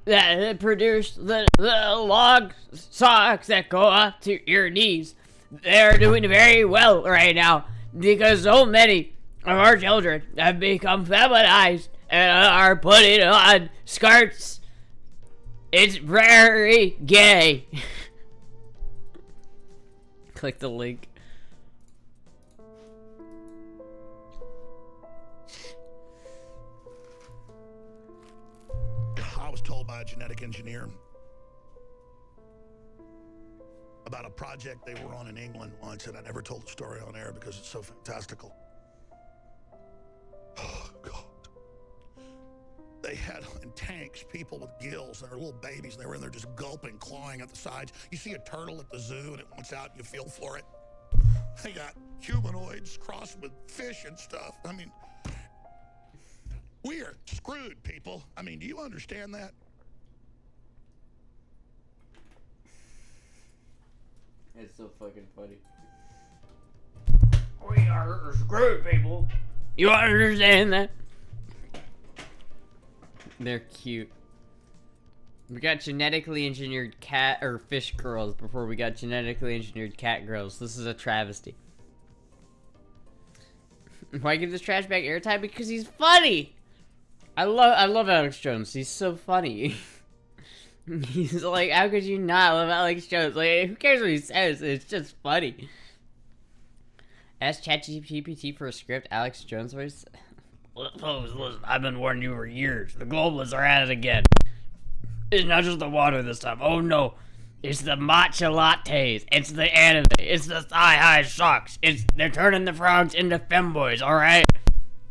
S1: that produced the long socks that go up to your knees, they're doing very well right now because so many of our children have become feminized and are putting on skirts. It's very gay. Click the link.
S8: I was told by a genetic engineer about a project they were on in England once, and I never told the story on air because it's so fantastical. Oh, God. They had in tanks people with gills, and they're little babies, and they were in there just gulping, clawing at the sides. You see a turtle at the zoo, and it wants out, and you feel for it. They got humanoids crossed with fish and stuff. I mean, we are screwed, people. I mean, do you understand that?
S1: It's so fucking funny. We are screwed, people. You understand that? They're cute. We got genetically engineered cat or fish girls before we got genetically engineered cat girls. This is a travesty. Why give this trash bag airtime? Because he's funny. I love Alex Jones. He's so funny. He's like, how could you not love Alex Jones? Like, who cares what he says? It's just funny. Ask ChatGPT for a script. Alex Jones voice. Listen, I've been warning you for years. The globalists are at it again. It's not just the water this time. Oh no. It's the matcha lattes. It's the anime. It's the thigh-high socks. They're turning the frogs into femboys, alright?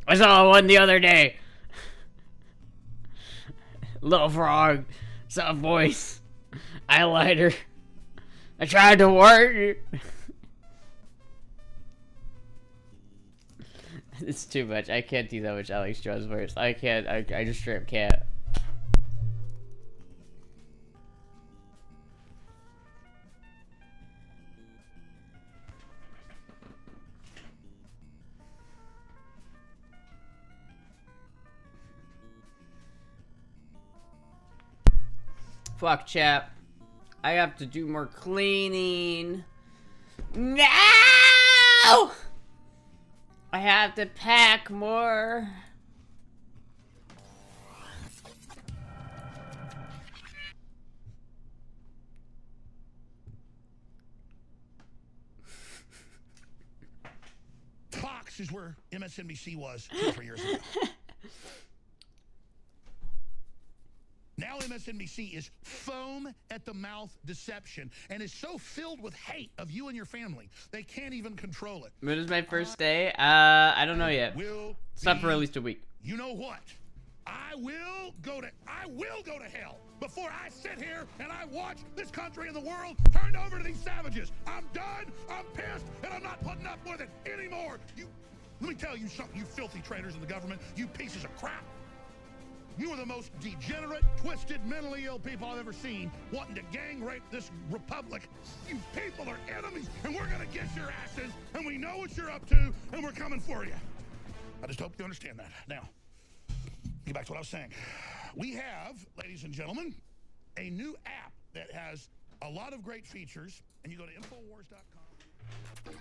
S1: I saw one the other day. Little frog. Soft voice. Eyeliner. I tried to warn you. It's too much. I can't do that much Alex Jones voice. I can't. I just straight up can't. Fuck, chap. I have to do more cleaning. No! I have to pack more.
S8: Fox is where MSNBC was 2 or 3 years ago. Now MSNBC is foam at the mouth deception and is so filled with hate of you and your family, they can't even control it.
S1: When is my first day? I don't know yet. It's not for at least a week.
S8: You know what? I will go to hell before I sit here and I watch this country and the world turned over to these savages. I'm done, I'm pissed, and I'm not putting up with it anymore. Let me tell you something, you filthy traitors in the government, you pieces of crap. You are the most degenerate, twisted, mentally ill people I've ever seen, wanting to gang rape this republic. You people are enemies, and we're gonna get your asses, and we know what you're up to, and we're coming for you. I just hope you understand that. Now, get back to what I was saying. We have, ladies and gentlemen, a new app that has a lot of great features, and you go to Infowars.com.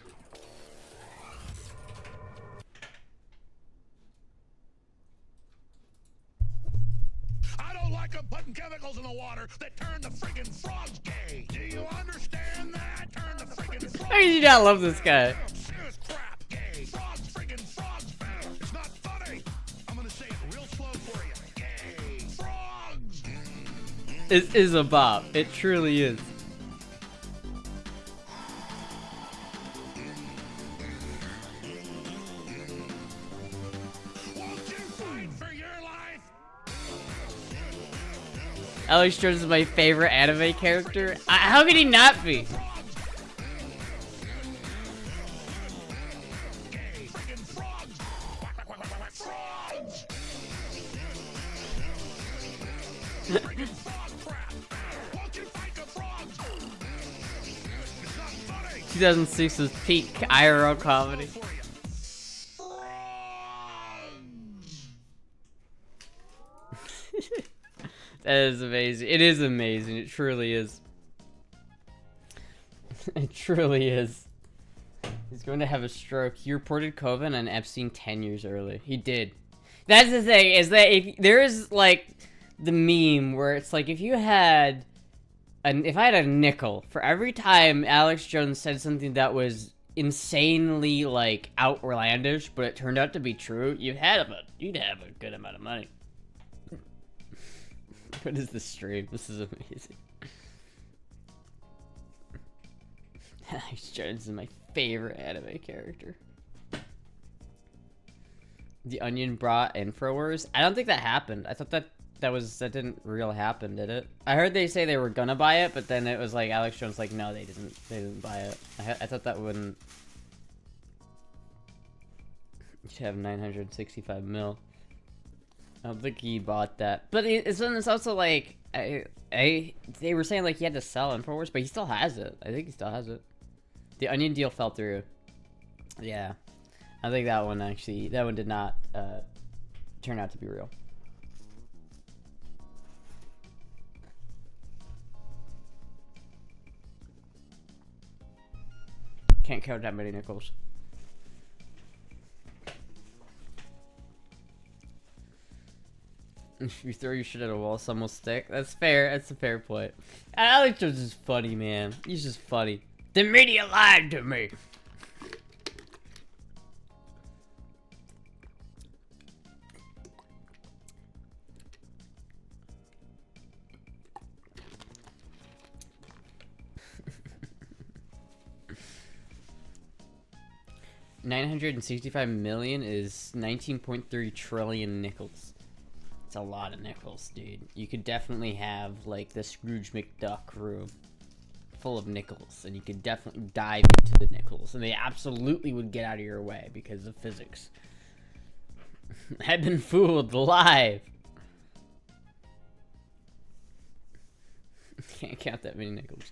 S8: I don't like them putting chemicals in the water that turn the friggin' frogs gay. Do you understand that? Turn the friggin' frogs.
S1: How do you not love this guy?
S8: Serious crap. Gay. Frogs, friggin' frogs. It's not funny. I'm gonna say it real slow for you. Gay. Frogs.
S1: It is a bop. It truly is.
S8: Won't you fight for your life?
S1: Alex Jones is my favorite anime character. How could he not be?
S8: Gay. Friggin' frogs. Frogs. Friggin' frog crap. Won't you fight the frogs? It's not funny.
S1: 2006 was peak IRL comedy.
S8: For you.
S1: That is amazing. It is amazing. It truly is. It truly is. He's going to have a stroke. He reported COVID on Epstein 10 years early. He did. That's the thing, is that if there is like the meme where it's like if I had a nickel for every time Alex Jones said something that was insanely like outlandish, but it turned out to be true, you'd have a good amount of money. What is this stream? This is amazing. Alex Jones is my favorite anime character. The Onion brought Infowars. I don't think that happened. I thought that didn't really happen, did it? I heard they say they were gonna buy it, but then it was like Alex Jones like, no, they didn't buy it. I thought that wouldn't. You should have 965 mil. I don't think he bought that, but it's also like they were saying like he had to sell Infowars, but he still has it. I think he still has it. The Onion deal fell through. Yeah, I think that one did not turn out to be real. Can't count that many nickels. If you throw your shit at a wall, some will stick. That's fair. That's a fair point. Alex Jones is funny, man. He's just funny. The media lied to me. $965 million is 19.3 trillion nickels. It's a lot of nickels, dude. You could definitely have, like, the Scrooge McDuck room full of nickels, and you could definitely dive into the nickels, and they absolutely would get out of your way because of physics. I've been fooled live. Can't count that many nickels.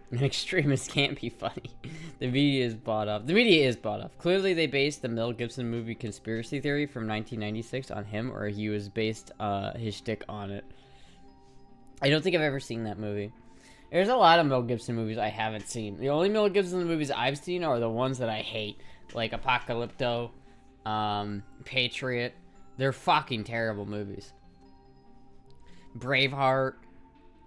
S1: An extremist can't be funny. The media is bought off. The media is bought off. Clearly, they based the Mel Gibson movie Conspiracy Theory from 1996 on him, or he was based his shtick on it. I don't think I've ever seen that movie. There's a lot of Mel Gibson movies I haven't seen. The only Mel Gibson movies I've seen are the ones that I hate, like Apocalypto, Patriot. They're fucking terrible movies. Braveheart.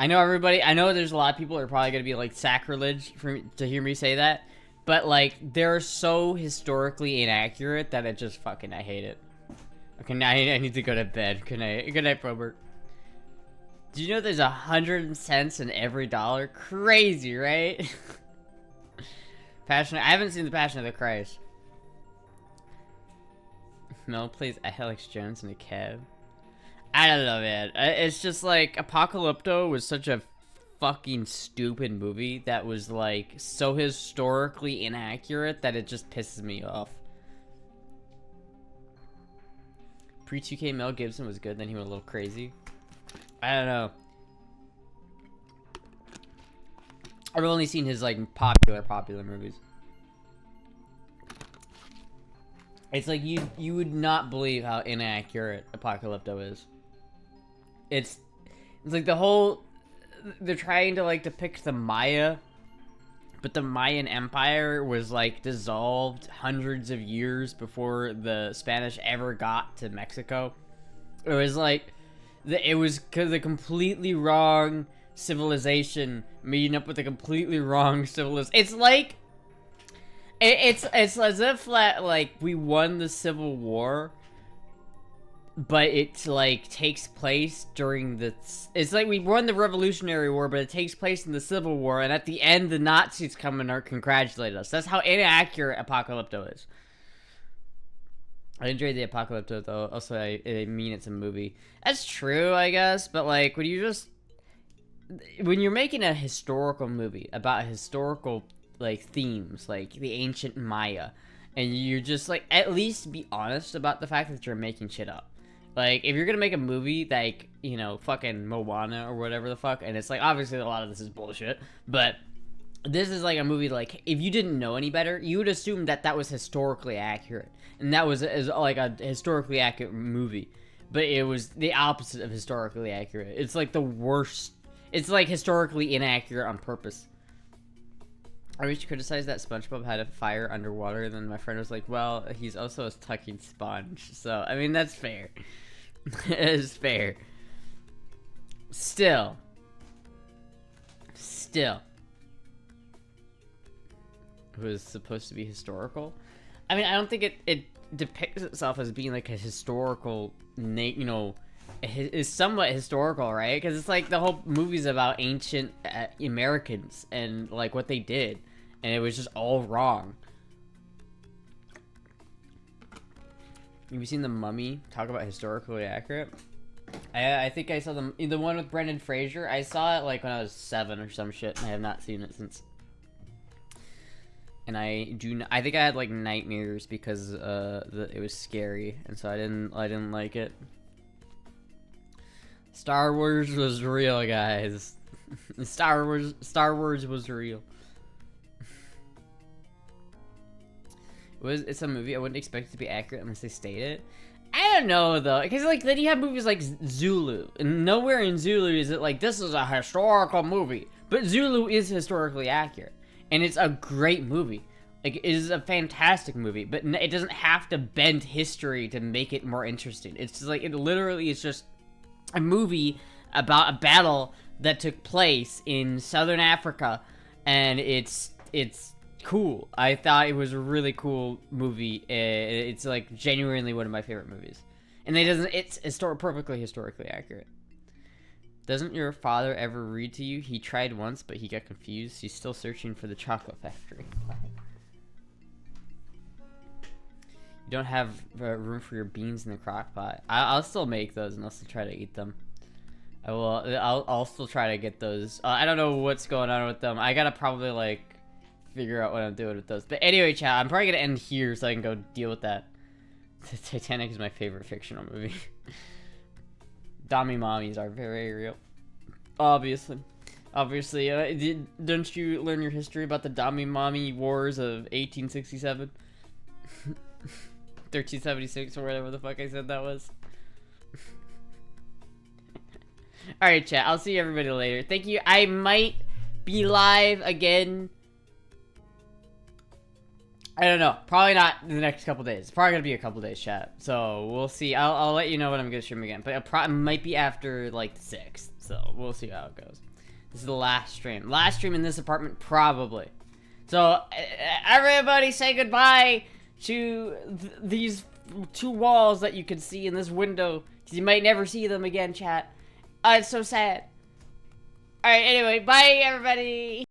S1: I know there's a lot of people who are probably going to be like sacrilege to hear me say that, but like they're so historically inaccurate that it just fucking, I hate it. Okay, now I need to go to bed. Good night, Probert. Do you know there's 100 cents in every dollar? Crazy, right? I haven't seen The Passion of the Christ. Mel plays Alex Jones in a cab. I don't know, man. It's just like Apocalypto was such a fucking stupid movie that was like so historically inaccurate that it just pisses me off. Pre-2K Mel Gibson was good, then he went a little crazy. I don't know. I've only seen his like popular movies. It's like you would not believe how inaccurate Apocalypto is. It's like the whole, they're trying to like depict the Maya, but the Mayan Empire was like dissolved hundreds of years before the Spanish ever got to Mexico. It was like it was the completely wrong civilization meeting up with a completely wrong civilization. It's like it's as if like we won the Civil War, but it's like takes place during the, it's like we won the Revolutionary War, but it takes place in the Civil War, and at the end the Nazis come and congratulate us. That's how inaccurate Apocalypto is. I enjoyed the Apocalypto though. Also, I mean it's a movie. That's true, I guess, but like when you're making a historical movie about historical like themes, like the ancient Maya, and you're just like, at least be honest about the fact that you're making shit up. Like, if you're gonna make a movie like, you know, fucking Moana or whatever the fuck, and it's like, obviously a lot of this is bullshit, but this is like a movie, like, if you didn't know any better, you would assume that that was historically accurate, and that was like a historically accurate movie, but it was the opposite of historically accurate. It's like the worst. It's like historically inaccurate on purpose. I used to criticize that SpongeBob had a fire underwater, and then my friend was like, well, he's also a tucking sponge. So, I mean, that's fair. It is fair. Still. It was supposed to be historical. I mean, I don't think it depicts itself as being like a historical, you know, is somewhat historical, right? Because it's like the whole movie's about ancient Americans and like what they did, and it was just all wrong. Have you seen The Mummy? Talk about historically accurate. I think I saw the one with Brendan Fraser. I saw it like when I was 7 or some shit, and I have not seen it since. And I think I had like nightmares because it was scary, and so I didn't like it. Star Wars was real, guys. Star Wars was real. It's a movie. I wouldn't expect it to be accurate unless they state it. I don't know though, because like then you have movies like Zulu, and nowhere in Zulu is it like this is a historical movie. But Zulu is historically accurate, and it's a great movie. Like, it is a fantastic movie, but it doesn't have to bend history to make it more interesting. It's just like, it literally is just a movie about a battle that took place in Southern Africa, and it's cool. I thought it was a really cool movie. It's like genuinely one of my favorite movies, and it's perfectly historically accurate. Doesn't your father ever read to you? He tried once, but he got confused. He's still searching for the chocolate factory. You don't have room for your beans in the crock pot. I'll still make those, and I'll still try to eat them. I'll still try to get those. I don't know what's going on with them. I gotta probably like figure out what I'm doing with those. But anyway, chat, I'm probably gonna end here so I can go deal with that. Titanic is my favorite fictional movie. Dommy mommies are very real. Obviously. Don't you learn your history about the Dommy mommy wars of 1867? 1376 or whatever the fuck I said that was. Alright, chat. I'll see everybody later. Thank you. I might be live again. I don't know. Probably not in the next couple days. It's probably going to be a couple days, chat. So, we'll see. I'll let you know when I'm going to stream again. But it might be after, like, the 6th. So, we'll see how it goes. This is the last stream. Last stream in this apartment, probably. So, everybody say goodbye to these 2 walls that you can see in this window. Because you might never see them again, chat. It's so sad. Alright, anyway. Bye, everybody.